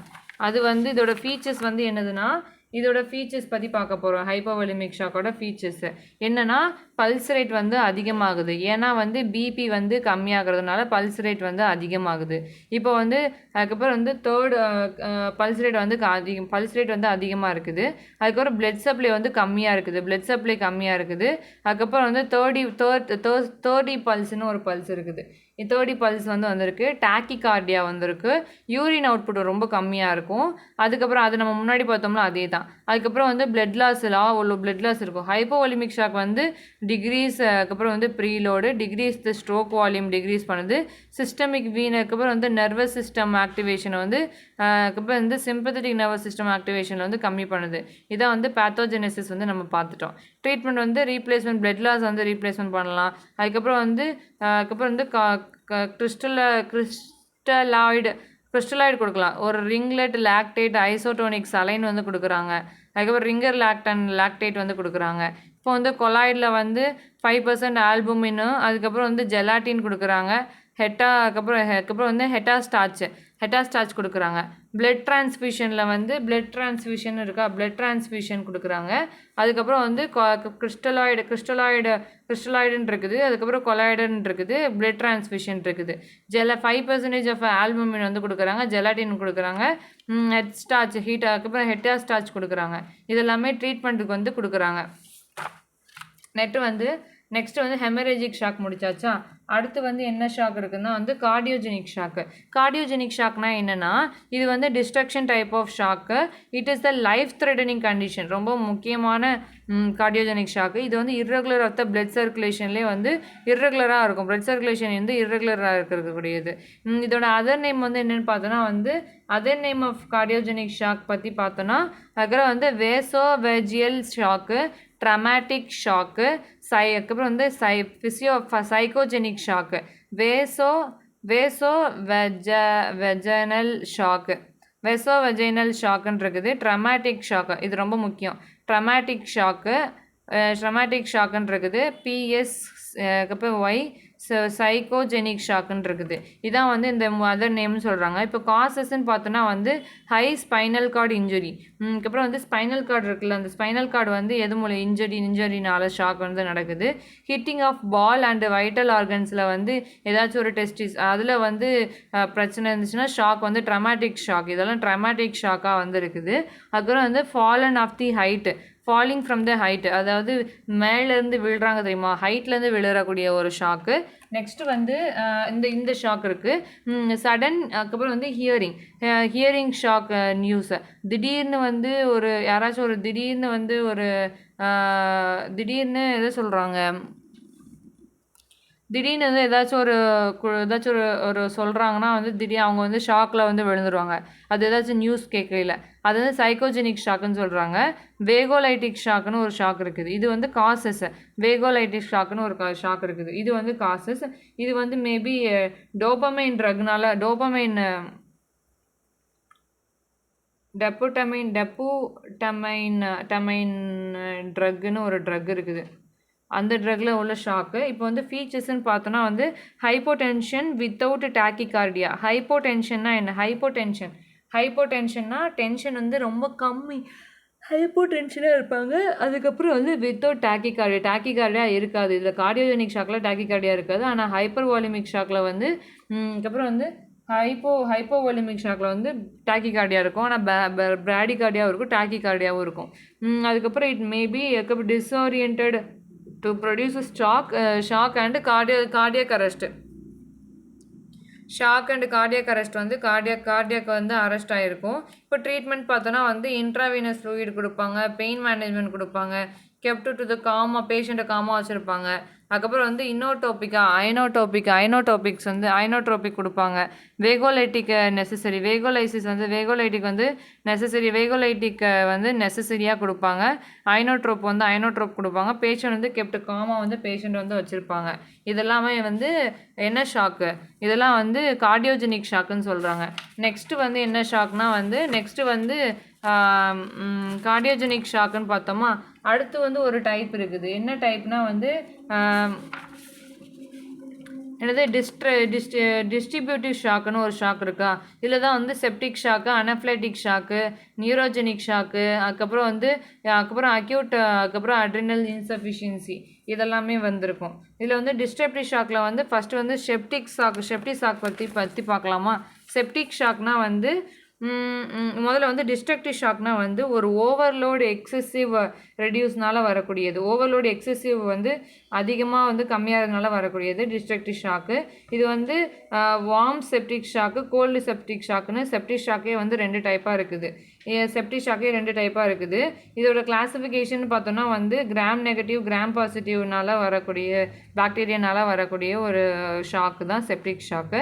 அது வந்து இதோட ஃபீச்சர்ஸ் வந்து என்னதுன்னா, இதோட ஃபீச்சர்ஸ் பற்றி பார்க்க போகிறோம். ஹைப்போவோலிமிக் ஷாக்கோட ஃபீச்சர்ஸ் என்னென்னா, பல்ஸ் ரேட் வந்து அதிகமாகுது. ஏன்னா வந்து பிபி வந்து கம்மியாகிறதுனால பல்ஸ் ரேட் வந்து அதிகமாகுது. இப்போ வந்து அதுக்கப்புறம் வந்து பல்ஸ் ரேட் வந்து அதிகமாக இருக்குது. அதுக்கப்புறம் பிளட் சப்ளை வந்து கம்மியாக இருக்குது. அதுக்கப்புறம் வந்து தேர்டி பல்ஸ்னு ஒரு பல்ஸ் இருக்குது. தேர்டி பல்ஸ் வந்து வந்திருக்கு. டாக்கிகார்டியா வந்திருக்கு. யூரின் அவுட்புட் ரொம்ப கம்மியாக இருக்கும். அதுக்கப்புறம் அது நம்ம முன்னாடி பார்த்தோம்னா அதே தான். அதுக்கப்புறம் வந்து பிளட் லாஸ் இருக்கும். ஹைப்போவோலிமிக் ஷாக் வந்து டிக்ரீஸ், அதுக்கப்புறம் வந்து ப்ரீலோடு டிக்ரீஸ் த ஸ்ட்ரோக் வால்யூம் டிக்ரீஸ் பண்ணுது. சிஸ்டமிக் வீன், அதுக்கப்புறம் வந்து நர்வஸ் சிஸ்டம் ஆக்டிவேஷனை வந்து அதுக்கப்புறம் வந்து சிம்பத்தட்டிக் நர்வஸ் சிஸ்டம் ஆக்டிவேஷனில் வந்து கம்மி பண்ணுது. இதான் வந்து பேத்தோஜெனசிஸ் வந்து நம்ம பார்த்துட்டோம். ட்ரீட்மெண்ட் வந்து ரீப்ளேஸ்மெண்ட், பிளட் லாஸ் வந்து ரீப்ளேஸ்மெண்ட் பண்ணலாம். அதுக்கப்புறம் வந்து கிறிஸ்டலாய்டு கொடுக்கலாம். ஒரு ரிங்லெட் லாக்டேட் ஐசோடோனிக் சலைன் வந்து கொடுக்குறாங்க. அதுக்கப்புறம் ரிங்கர் லாக்டேட் வந்து கொடுக்குறாங்க. இப்போ வந்து கொலாய்டில் வந்து 5% ஆல்புமின்னு, அதுக்கப்புறம் வந்து ஜெலாட்டின் கொடுக்குறாங்க. அதுக்கப்புறம் வந்து ஹெட்டாஸ்டார்ச் கொடுக்குறாங்க. பிளட் டிரான்ஸ்ஃபியூஷன் கொடுக்குறாங்க. அதுக்கப்புறம் வந்து கிறிஸ்டலாய்டுன்னு இருக்குது. அதுக்கப்புறம் கொலாய்டுன்னு இருக்குது. பிளட் டிரான்ஸ்ஃபியூஷன் இருக்குது. 5% ஆஃப் ஆல்புமின் வந்து கொடுக்குறாங்க. ஜெலாட்டின் கொடுக்குறாங்க. அதுக்கப்புறம் ஹெட்டாஸ்டார்ச் கொடுக்குறாங்க. இதெல்லாமே ட்ரீட்மெண்ட்டுக்கு வந்து கொடுக்குறாங்க. நெக்ஸ்ட் வந்து ஹெமரேஜிக் ஷாக் முடிச்சாச்சா. அடுத்து வந்து என்ன ஷாக் இருக்குன்னா வந்து கார்டியோஜெனிக் ஷாக்னா என்னென்னா, இது வந்து destruction type of shock. It is the life threatening condition. ரொம்ப முக்கியமான கார்டியோஜெனிக் ஷாக்கு. இது வந்து இர்ரெகுலர் ஆஃப் த பிளட் சர்க்குலேஷன்லேயே வந்து இர்ரெகுலராக இருக்கும். பிளட் சர்க்குலேஷன் வந்து இர்ரெகுலராக இருக்கக்கூடியது. இதோட அதர் நேம் வந்து என்னென்னு பார்த்தோன்னா வந்து other name of cardiogenic shock பற்றி பார்த்தோன்னா அதுக்கப்புறம் வந்து வேசோவெஜியல் ஷாக்கு, ட்ரமாட்டிக் ஷாக்கு, அதுக்கப்புறம் வந்து சைக்கோஜெனிக் ஷாக்கு, வெஜைனல் ஷாக்குன்னு இருக்குது. ட்ரமாட்டிக் ஷாக்கு இது ரொம்ப முக்கியம். ட்ரமாட்டிக் ஷாக்குன்னு இருக்குது. அதுக்கப்புறம் சைக்கோஜெனிக் ஷாக்குன்னு இருக்குது. இதான் வந்து இந்த அதர் நேம்னு சொல்கிறாங்க. இப்போ காசஸ்ன்னு பார்த்தோன்னா வந்து ஹை ஸ்பைனல் கார்டு இன்ஜுரி. அதுக்கப்புறம் வந்து ஸ்பைனல் கார்டு இருக்குல்ல, அந்த ஸ்பைனல் கார்டு வந்து எது மூலம் இன்ஜுரினால ஷாக் வந்து நடக்குது. Hitting of ball and vital ஆர்கன்ஸில் வந்து ஏதாச்சும் ஒரு டெஸ்டிஸ் அதில் வந்து பிரச்சனை இருந்துச்சுன்னா ஷாக் வந்து ட்ரமாட்டிக் ஷாக். இதெல்லாம் ட்ரமாட்டிக் ஷாக்காக வந்து இருக்குது. அதுக்கப்புறம் வந்து ஃபாலிங் ஃப்ரம் த ஹைட், அதாவது மேலேருந்து விழுறாங்க தெரியுமா, ஹைட்லேருந்து விழுறக்கூடிய ஒரு ஷாக்கு. நெக்ஸ்ட்டு வந்து இந்த ஷாக் இருக்குது. சடன். அதுக்கப்புறம் வந்து ஹியரிங் ஷாக் நியூஸ். திடீர்னு வந்து யாராச்சும் திடீர்னு எதை சொல்கிறாங்க, திடீர்னு வந்து ஏதாச்சும் ஒரு சொல்கிறாங்கன்னா வந்து திடீர்னு அவங்க வந்து ஷாக்கில் வந்து விழுந்துருவாங்க. அது ஏதாச்சும் நியூஸ் கேட்கல. அது வந்து சைக்கோஜெனிக் ஷாக்குன்னு சொல்கிறாங்க. வேகோலைட்டிக் ஷாக்குன்னு ஒரு ஷாக் இருக்குது. இது வந்து காசஸ். வேகோலைட்டிக் ஷாக்குன்னு ஒரு ஷாக் இருக்குது. இது வந்து காசஸ். இது வந்து மேபி டோபமைன் டெப்புடமைன் ட்ரக்குன்னு ஒரு ட்ரக் இருக்குது. அந்த ட்ரக்கில் உள்ள ஷாக்கு. இப்போ வந்து ஃபீச்சர்ஸ்ன்னு பார்த்தோன்னா வந்து ஹைப்போடென்ஷன் வித்தவுட் டாக்கிகார்டியா. ஹைப்போடென்ஷன்னா என்ன? ஹைப்போடென்ஷன்னா டென்ஷன் வந்து ரொம்ப கம்மி, ஹைப்போடென்ஷனாக இருப்பாங்க. அதுக்கப்புறம் வந்து வித்தவுட் டாக்கிகார்டியா இருக்காது. இதில் கார்டியோஜெனிக் ஷாக்கில் டாக்கிகார்டியா இருக்காது. ஆனால் ஹைப்பர் வால்யூமிக் ஷாக்கில் வந்து அதுக்கப்புறம் வந்து ஹைப்போவால்யூமிக் ஷாக்கில் வந்து டாக்கிகார்டியா இருக்கும். ஆனால் பிராடிகார்டியாவும் இருக்கும், டாக்கிகார்டியாவும் இருக்கும். அதுக்கப்புறம் it maybe disoriented to produce shock and cardiac arrest. Shock and cardiac arrest வந்து கார்டியக் வந்து அரெஸ்ட் ஆகிருக்கும். இப்போ ட்ரீட்மெண்ட் பார்த்தோன்னா வந்து இன்ட்ராவீனஸ் ஃப்ளூயிட் கொடுப்பாங்க, பெயின் மேனேஜ்மெண்ட் கொடுப்பாங்க, கெப்ட் டு த பேஷண்ட்டை காமாக வச்சுருப்பாங்க. அதுக்கப்புறம் வந்து ஐனோடோபிக்ஸ் வந்து ஐனோட்ரோபிக் கொடுப்பாங்க. வேகோலைட்டிக் நெசசரி, வேகோலைசிஸ் வந்து வேகோலைட்டிக் வந்து நெசசரி, வேகோலைட்டிக் வந்து நெசசரியாக கொடுப்பாங்க. ஐனோட்ரோப் கொடுப்பாங்க. பேஷண்ட் வந்து கெப்ட் காமாக வந்து பேஷண்ட் வந்து வச்சுருப்பாங்க. இதெல்லாமே வந்து என்ன ஷாக்கு? இதெல்லாம் வந்து கார்டியோஜெனிக் ஷாக்குன்னு சொல்கிறாங்க. நெக்ஸ்ட்டு வந்து என்ன ஷாக்னா வந்து கார்டியோஜெனிக் ஷாக்குன்னு பார்த்தோமா. அடுத்து வந்து ஒரு டைப் இருக்குது. என்ன டைப்னா வந்து என்னது டிஸ்ட்ரிபியூட்டிவ் ஷாக்குன்னு ஒரு ஷாக் இருக்கா. இதில் தான் வந்து septic shock, anaphylactic shock, neurogenic shock, அதுக்கப்புறம் அக்யூட், அதுக்கப்புறம் அட்ரினல் இன்சஃபிஷியன்சி இதெல்லாமே வந்திருக்கும். இதில் வந்து டிஸ்ட்ரிபியூட்டிவ் ஷாக்கில் வந்து ஃபஸ்ட்டு வந்து செப்டிக் ஷாக் பற்றி பார்க்கலாமா. செப்டிக் ஷாக்னா வந்து முதல்ல வந்து டிஸ்ட்ரக்டிவ் ஷாக்னா வந்து ஒரு ஓவர்லோடு எக்ஸசிவ் ரெடியூஸ்னால வரக்கூடியது. ஓவர்லோடு எக்ஸசிவ் வந்து அதிகமாக வந்து கம்மியாகிறதுனால வரக்கூடியது டிஸ்ட்ரக்டிவ் ஷாக்கு. இது வந்து warm septic shock, cold septic ஷாக்குன்னு செப்டிக் ஷாக்கே வந்து 2 டைப்பாக இருக்குது. செப்டிக் ஷாக்கே 2 டைப்பாக இருக்குது. இதோட கிளாஸிஃபிகேஷன் பார்த்தோன்னா வந்து கிராம் நெகட்டிவ், கிராம் பாசிட்டிவ்னால வரக்கூடிய பாக்டீரியானால வரக்கூடிய ஒரு ஷாக்கு தான் செப்டிக் ஷாக்கு.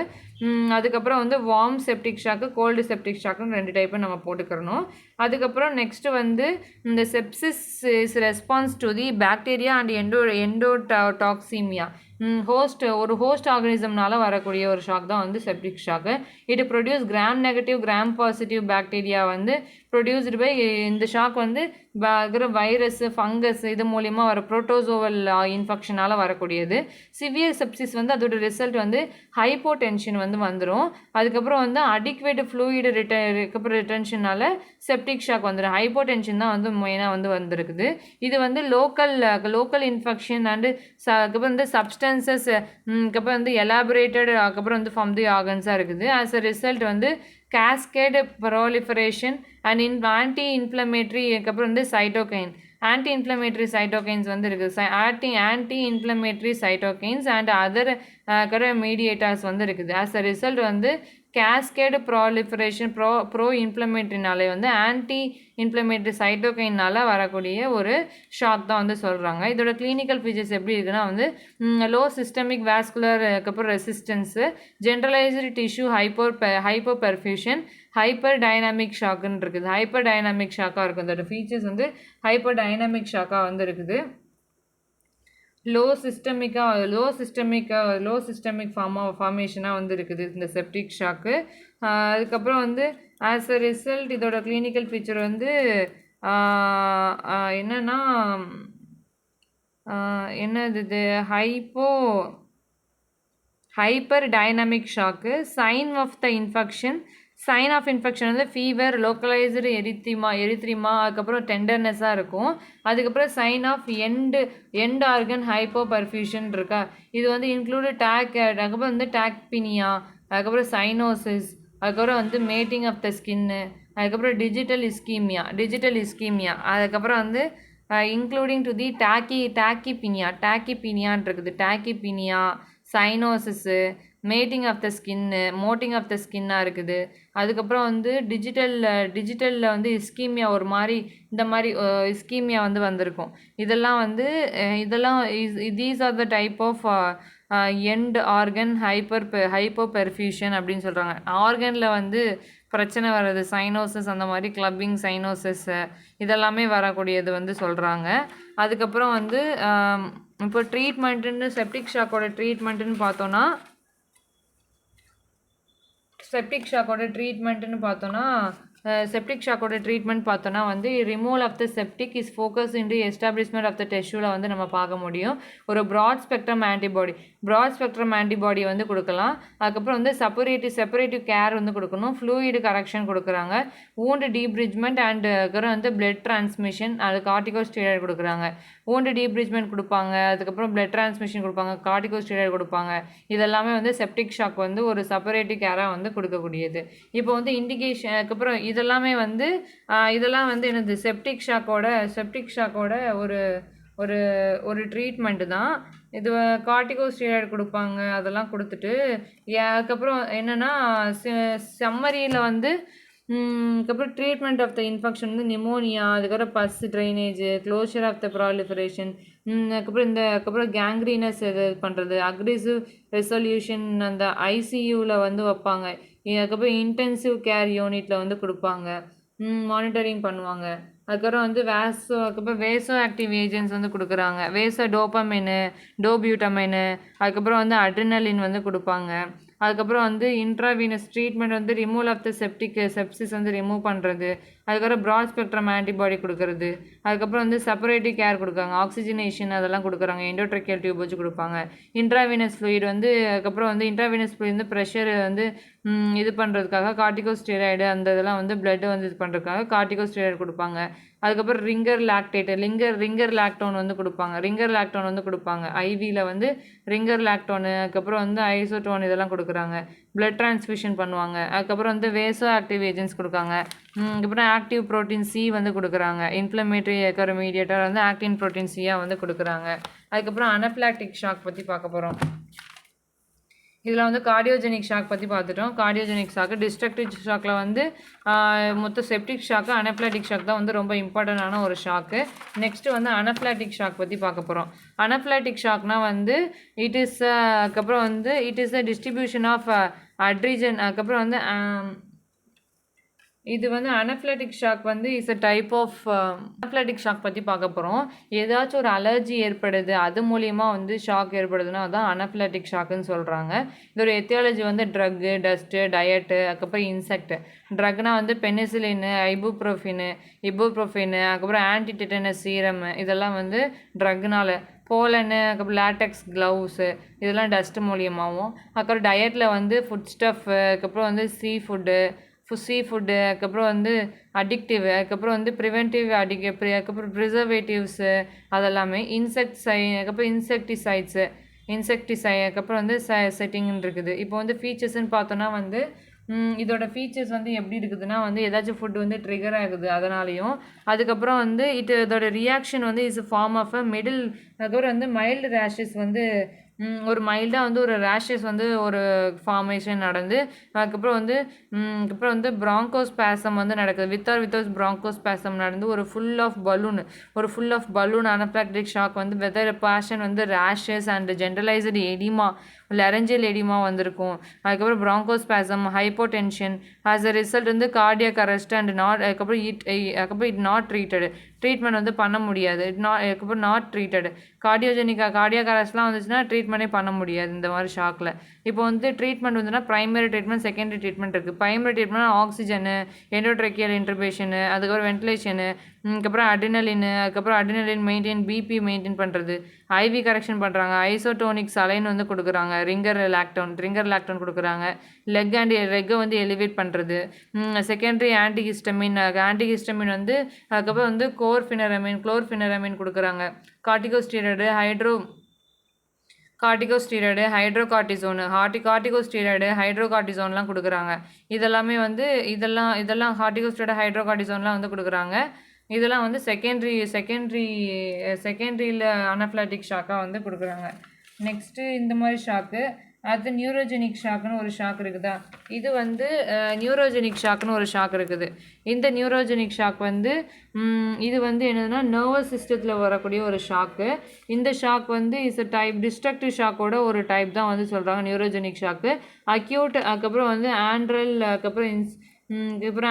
அதுக்கப்புறம் வந்து warm septic shock, cold septic ஷாக்குன்னு 2 டைப்பை நம்ம போட்டுக்கிறணும். அதுக்கப்புறம் நெக்ஸ்ட்டு வந்து இந்த sepsis is response to the bacteria and endotoxaemia. ஒரு ஹோஸ்ட் ஆர்கனிசம்னால வரக்கூடிய ஒரு ஷாக் தான் வந்து septic shock. It produce gram negative, gram positive bacteria வந்து ப்ரொடியூஸ்டு பை இந்த ஷாக் வந்து வைரஸ், ஃபங்கஸ் இது மூலிமா வர புரோட்டோசோவல் இன்ஃபெக்ஷனால் வரக்கூடியது. சிவியர் செப்சிஸ் வந்து அதோட ரிசல்ட் வந்து ஹைப்போடென்ஷன் வந்து வந்துடும். அதுக்கப்புறம் வந்து அடிக்வேட் ஃப்ளூயிட் ரிட்டன்ஷனால் செப்டிக் ஷாக் வந்துடும். ஹைப்போடென்ஷன் தான் வந்து மெயினாக வந்து வந்திருக்குது. இது வந்து லோக்கல் இன்ஃபெக்ஷன் அண்டு அதுக்கப்புறம் வந்து சப்ஸ்டன்சஸ், அதுக்கப்புறம் வந்து எலாபரேட்டட், அதுக்கப்புறம் வந்து ஃப்ரம் தி ஆர்கன்ஸாக இருக்குது. ஆஸ் அ ரிசல்ட் வந்து cascade proliferation and anti inflammatory, அதுக்கப்புறம் வந்து ஆன்டி இன்ஃப்ளமேட்ரி சைட்டோகைன்ஸ் வந்து இருக்குது. Anti inflammatory cytokines and other mediators வந்து இருக்குது. ஆஸ் அ ரிசல்ட் வந்து கேஸ்கேடு ப்ராலிஃபரேஷன் ப்ரோ இன்ஃப்ளமேட்ரினாலே வந்து ஆன்டி இன்ஃப்ளமேட்ரி சைட்டோகைனால் வரக்கூடிய ஒரு ஷாக் தான் வந்து சொல்கிறாங்க. இதோட கிளினிக்கல் ஃபீச்சர்ஸ் எப்படி இருக்குன்னா வந்து லோ சிஸ்டமிக் வாஸ்குலர், அதுக்கப்புறம் resistance, generalised tissue hypoperfusion, hyperdynamic ஷாக்குன்னு இருக்குது. ஹைப்பர் டைனாமிக் ஷாக்காக இருக்கும். இதோட ஃபீச்சர்ஸ் வந்து ஹைப்பர் டைனாமிக் ஷாக்காக வந்து இருக்குது. லோ சிஸ்டமிக் ஃபார்மேஷனாக வந்து இருக்குது இந்த செப்டிக் ஷாக்கு. அதுக்கப்புறம் வந்து ஆஸ் அ ரிசல்ட் இதோட கிளினிக்கல் ஃபீச்சர் வந்து என்னென்னா என்னது hyperdynamic shock. Sign of infection வந்து ஃபீவர், லோக்கலைஸ்டு எரித்ரிமா, அதுக்கப்புறம் டெண்டர்னஸாக இருக்கும். அதுக்கப்புறம் sign of end organ hypoperfusion இருக்கா. இது வந்து இன்க்ளூடு அதுக்கப்புறம் வந்து டாக்பினியா, அதுக்கப்புறம் சைனோசிஸ், அதுக்கப்புறம் வந்து மேட்டிங் ஆஃப் த ஸ்கின்னு, அதுக்கப்புறம் டிஜிட்டல் இஸ்கீமியா, அதுக்கப்புறம் வந்து இன்க்ளூடிங் டு தி டாக்கிபீனியான் இருக்குது. டாக்கிபீனியா, சைனோசிஸு, மோட்டிங் ஆஃப் த ஸ்கின்னாக இருக்குது. அதுக்கப்புறம் வந்து டிஜிட்டலில் வந்து இஸ்கீமியா ஒரு மாதிரி இந்த மாதிரி இஸ்கீமியா வந்து வந்திருக்கும். இதெல்லாம் these are the type of end organ hypoperfusion அப்படின்னு சொல்கிறாங்க. ஆர்கனில் வந்து பிரச்சனை வர்றது சைனோசிஸ், அந்த மாதிரி கிளப்பிங் சைனோசிஸ் இதெல்லாமே வரக்கூடியது வந்து சொல்கிறாங்க. அதுக்கப்புறம் வந்து இப்போ செப்டிக் ஷாக்கோட ட்ரீட்மெண்ட்டுன்னு பார்த்தோன்னா செப்டிக் ஷாக்கோட ட்ரீட்மெண்ட் பார்த்தோன்னா வந்து removal of the septic is focus into establishment of the டெஷ்யூவில் வந்து நம்ம பார்க்க முடியும். ஒரு ப்ராட் ஸ்பெக்ட்ரம் ஆன்டிபாடி வந்து கொடுக்கலாம். அதுக்கப்புறம் வந்து செப்பரேட்டிவ் கேர் வந்து கொடுக்கணும். ஃப்ளூயிடு கரெக்ஷன் கொடுக்குறாங்க. wound debridgement அண்ட் அதுக்கப்புறம் வந்து பிளட் டிரான்ஸ்மிஷன், அது கார்டிகோஸ்டீராய்டு கொடுக்குறாங்க. wound debridgement கொடுப்பாங்க, அதுக்கப்புறம் பிளட் டிரான்ஸ்மிஷன் கொடுப்பாங்க, கார்டிகோஸ்டீராய்டு கொடுப்பாங்க. இதெல்லாமே வந்து செப்டிக் ஷாக் வந்து ஒரு செப்பரேட்டிவ் கேராக வந்து கொடுக்கக்கூடியது. இப்போ வந்து இண்டிகேஷன், அதுக்கப்புறம் இதெல்லாம் வந்து என்னது செப்டிக் ஷாக்கோட ஒரு ஒரு ஒரு ட்ரீட்மெண்ட்டு தான் இது. கார்டிகோஸ்டீராய்டு கொடுப்பாங்க, அதெல்லாம் கொடுத்துட்டு அதுக்கப்புறம் என்னென்னா சம்மரியில் வந்து அதுக்கப்புறம் ட்ரீட்மெண்ட் ஆஃப் த இன்ஃபெக்ஷன் வந்து நிமோனியா, அதுக்கப்புறம் pus drainage, closure of the proliferation, அதுக்கப்புறம் கேங்க்ரீனஸ் இது பண்ணுறது, அக்ரெசிவ் ரெசல்யூஷன் அந்த ஐசியூவில் வந்து வைப்பாங்க. அதுக்கப்புறம் இன்டென்சிவ் கேர் யூனிட்டில் வந்து கொடுப்பாங்க, மானிட்டரிங் பண்ணுவாங்க. அதுக்கப்புறம் வந்து வேசோ ஆக்டிவ் ஏஜென்ட்ஸ் வந்து கொடுக்குறாங்க. டோபமைனு, டோபியூட்டமைனு, அதுக்கப்புறம் வந்து அட்ரினலின் வந்து கொடுப்பாங்க. அதுக்கப்புறம் வந்து இன்ட்ராவீனஸ் ட்ரீட்மெண்ட் வந்து ரிமூவல் ஆஃப் த செப்சிஸ் வந்து ரிமூவ் பண்ணுறது. அதுக்கப்புறம் ப்ராட் ஸ்பெக்ட்ரம் ஆன்டிபாடி கொடுக்குறது. அதுக்கப்புறம் வந்து செப்பரேட்டிவ் கேர் கொடுக்காங்க, ஆக்சிஜனேஷன் அதெல்லாம் கொடுக்குறாங்க, எண்டோட்ரெக்கியல் டியூப் வச்சு கொடுப்பாங்க. இன்ட்ராவீனஸ் ஃப்ளூயிட் வந்து அதுக்கப்புறம் வந்து இன்ட்ராவீனஸ் ஃப்ளூயிட் வந்து ப்ரெஷர் வந்து இது பண்ணுறதுக்காக கார்டிகோஸ்டீராய்டு அந்த இதெல்லாம் வந்து பிளட் வந்து இது பண்ணுறதுக்காக கார்டிகோஸ்டீராய்டு கொடுப்பாங்க. அதுக்கப்புறம் ரிங்கர் லாக்டோன் வந்து கொடுப்பாங்க. ஐவியில் வந்து ரிங்கர் லாக்டோனு, அதுக்கப்புறம் வந்து ஐசோட்டோன் இதெல்லாம் கொடுக்குறாங்க. பிளட் டிரான்ஸ்ஃபியூஷன் பண்ணுவாங்க. அதுக்கப்புறம் வந்து வேசோ ஆக்டிவ் ஏஜென்ட்ஸ் கொடுக்காங்க. அதுக்கப்புறம் ஆக்டிவ் புரோட்டீன் சி வந்து கொடுக்குறாங்க. இன்ஃப்ளமேட்டரி மீடியேட்டர் வந்து ஆக்டின் புரோட்டீன் சியாக வந்து கொடுக்குறாங்க. அதுக்கப்புறம் அனஃபிலாக்டிக் ஷாக் பற்றி பார்க்க போகிறோம். இதில் வந்து கார்டியோஜெனிக் ஷாக் பற்றி பார்த்துட்டோம். கார்டியோஜெனிக் ஷாக்கு, டிஸ்ட்ரக்டிவ் ஷாக்கில் வந்து மொத்த செப்டிக் ஷாக்கு, அனஃபிலாக்டிக் ஷாக் தான் வந்து ரொம்ப இம்பார்ட்டண்டான ஒரு ஷாக்கு. நெக்ஸ்ட்டு வந்து அனஃபிலாக்டிக் ஷாக் பற்றி பார்க்க போகிறோம். அனஃபிலாக்டிக் ஷாக்னால் வந்து அதுக்கப்புறம் வந்து it is the distribution of oxygen. அதுக்கப்புறம் வந்து இது வந்து அனஃபிலாக்டிக் ஷாக் வந்து is a type of anaphylactic shock பற்றி பார்க்க போகிறோம். ஏதாச்சும் ஒரு அலர்ஜி ஏற்படுது, அது மூலியமாக வந்து ஷாக் ஏற்படுதுன்னா அதான் அனஃபிலாக்டிக் ஷாக்குன்னு சொல்கிறாங்க. இதோட எத்தியாலஜி வந்து ட்ரக்கு, டஸ்ட்டு, டயட்டு, அதுக்கப்புறம் இன்செக்ட். ட்ரக்னால் வந்து பெனிசிலின், இபுப்ரோஃபின், அதுக்கப்புறம் ஆன்டிடெட்டனஸ் சீரம், இதெல்லாம் வந்து ட்ரக்னால. போலனு, அதுக்கப்புறம் லேட்டெக்ஸ் க்ளவுஸு, இதெல்லாம் டஸ்ட்டு மூலியமாகவும். அதுக்கப்புறம் டயட்டில் வந்து ஃபுட் ஸ்டஃப்பு, அதுக்கப்புறம் வந்து சீ ஃபுட்டு, அதுக்கப்புறம் வந்து அடிக்டிவ், அதுக்கப்புறம் வந்து ப்ரிவென்டிவ் அதுக்கப்புறம் ப்ரிசர்வேட்டிவ்ஸு அதெல்லாமே. அதுக்கப்புறம் அதுக்கப்புறம் வந்து செட்டிங்னு இருக்குது. இப்போ வந்து ஃபீச்சர்ஸ்ன்னு பார்த்தோன்னா வந்து இதோட ஃபீச்சர்ஸ் வந்து எப்படி இருக்குதுன்னா வந்து ஏதாச்சும் ஃபுட் வந்து ட்ரிகர் ஆகுது அதனாலையும். அதுக்கப்புறம் வந்து இதோட ரியாக்ஷன் வந்து இஸ் ஃபார்ம் ஆஃப் அ அதுக்கப்புறம் வந்து மைல்டு ரேஷஸ் வந்து ஒரு மைல்டாக வந்து ஒரு ரேஷஸ் வந்து ஒரு ஃபார்மேஷன் நடந்து, அதுக்கப்புறம் வந்து ப்ராங்கோஸ்பாசம் வந்து நடக்குது. வித்தவுட் ப்ராங்கோஸ்பாசம் நடந்து ஒரு full of balloon anaphylactic shock வந்து வெதர் பேஷன் வந்து rashes and generalised oedema, laryngeal oedema வந்திருக்கும். அதுக்கப்புறம் bronchospasm, hypotension, as a result வந்து கார்டியாக் அரெஸ்ட் அண்ட் அதுக்கப்புறம் இட் நாட் ட்ரீட்மெண்ட் வந்து பண்ண முடியாது. அதுக்கப்புறம் நாட் ட்ரீட்டடு. கார்டியாக் அரெஸ்ட்லாம் வந்துச்சுன்னா ட்ரீட்மெண்ட்டே பண்ண முடியாது இந்த மாதிரி ஷாக்கில். இப்போ வந்து ட்ரீட்மெண்ட் வந்துன்னா ப்ரைமரி ட்ரீட்மெண்ட், செகண்டரி ட்ரீட்மெண்ட் இருக்குது. ப்ரைமரி ட்ரீட்மெண்ட் ஆக்சிஜனு, எண்டோட்ரெக்கியல் இன்டர்பேஷனு, அதுக்கப்புறம் வென்டிலேஷனு, அதுக்கப்புறம் அட்ரினலின் பிபி மெயின்டைன் பண்ணுறது, ஐவி கரெக்ஷன் பண்ணுறாங்க, ஐசோட்டோனிக் சலைன் வந்து கொடுக்குறாங்க, ரிங்கர் லாக்டோன் கொடுக்குறாங்க, லெக்கை வந்து எலிவேட் பண்ணுறது, செகண்டரி ஆன்டிஹிஸ்டமின் வந்து அதுக்கப்புறம் வந்து குளோர்ஃபினரமின் கொடுக்குறாங்க, கார்டிகோஸ்டீராய்டு, ஹைட்ரோகார்டிசோன்லாம் கொடுக்குறாங்க. இதெல்லாம் கார்டிகோஸ்டீராய்டு, ஹைட்ரோகார்டிசோன்லாம் வந்து கொடுக்குறாங்க. இதெல்லாம் வந்து செகண்டரியில் அனஃபிலாக்டிக் ஷாக்காக வந்து கொடுக்குறாங்க. நெக்ஸ்ட்டு இந்த மாதிரி ஷாக்கு. அது நியூரோஜெனிக் ஷாக்குன்னு ஒரு ஷாக் இருக்குதா. இது வந்து நியூரோஜெனிக் ஷாக்குன்னு ஒரு ஷாக் இருக்குது. இந்த நியூரோஜெனிக் ஷாக் வந்து இது வந்து என்னதுன்னா நர்வஸ் சிஸ்டத்தில் வரக்கூடிய ஒரு ஷாக்கு. இந்த ஷாக் வந்து இஸ் அ டைப் டிஸ்ட்ரக்டிவ் ஷாக்கோட ஒரு டைப் தான் வந்து சொல்கிறாங்க நியூரோஜெனிக் ஷாக்கு. அக்யூட், அதுக்கப்புறம் வந்து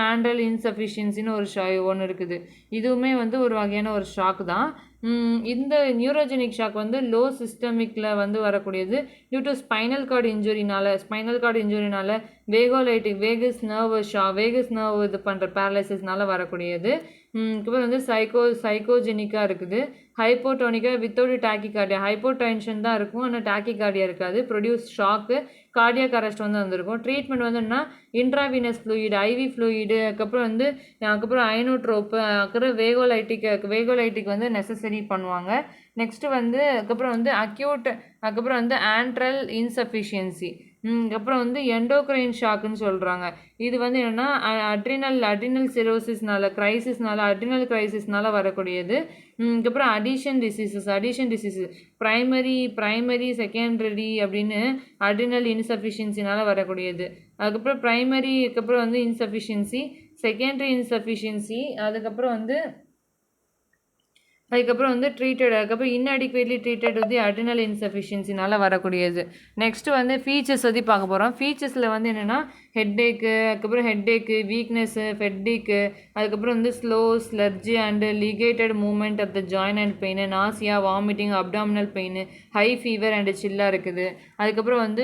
ஆண்ட்ரல் இன்சஃபிஷியன்சின்னு ஒன்று இருக்குது. இதுவுமே வந்து ஒரு வகையான ஒரு ஷாக்கு தான். இந்த நியூரோஜெனிக் ஷாக் வந்து லோ சிஸ்டமிக்கில் வந்து வரக்கூடியது டியூ டு ஸ்பைனல் கார்டு இன்ஜுரினால வேகஸ் நர்வ் இது பண்ணுற பேரலைசிஸ்னால வரக்கூடியது. அதுக்கப்புறம் வந்து சைக்கோஜெனிக்காக இருக்குது. ஹைப்போடோனிக்காக வித்தவுட் டாக்கிகார்டியா, ஹைப்போடென்ஷன் தான் இருக்கும் ஆனால் டாக்கிகார்டியா இருக்காது. ப்ரொடியூஸ் ஷாக்கு, கார்டியாக் அரெஸ்ட் வந்து வந்திருக்கும். ட்ரீட்மெண்ட் வந்து என்ன, இன்ட்ராவீனஸ் ஃப்ளூயிட், ஐவி ஃப்ளூயிடு, அதுக்கப்புறம் ஐனோட்ரோப்பு, அப்புறம் வேகோலைட்டிக் வந்து நெசசரி பண்ணுவாங்க. நெக்ஸ்ட்டு வந்து அதுக்கப்புறம் வந்து அதுக்கப்புறம் வந்து ஆண்ட்ரல் இன்சஃபிஷியன்சி, அப்புறம் வந்து எண்டோக்ரைன் ஷாக்குன்னு சொல்கிறாங்க. இது வந்து என்னென்னா அட்ரினல் சிரோசிஸ்னால அட்ரினல் கிரைசிஸ்னால வரக்கூடியது. அதுக்கப்புறம் அடிஷன் டிசீசஸ் பிரைமரி செகண்டரி அப்படின்னு அட்ரினல் இன்சஃபிஷியன்சினால வரக்கூடியது. அதுக்கப்புறம் வந்து இன்சஃபிஷியன்சி, செகண்டரி இன்சஃபிஷியன்சி, அதுக்கப்புறம் வந்து ட்ரீட்டட், அதுக்கப்புறம் இன்அடிக்வேட்லி ட்ரீட்டட் வித் அட்ரினல் இன்சஃபிஷியன்சினால வரக்கூடியது. நெக்ஸ்ட்டு வந்து ஃபீச்சர்ஸ் பற்றி பார்க்க போகிறோம். ஃபீச்சர்ஸில் வந்து என்னென்னா ஹெட்டேக்கு, வீக்னஸ்ஸு, ஃபெட்டிக்கு, அதுக்கப்புறம் வந்து lethargy and ligated movement of the join and pain, nausea, vomiting, abdominal pain, high fever and சில்லாக இருக்குது. அதுக்கப்புறம் வந்து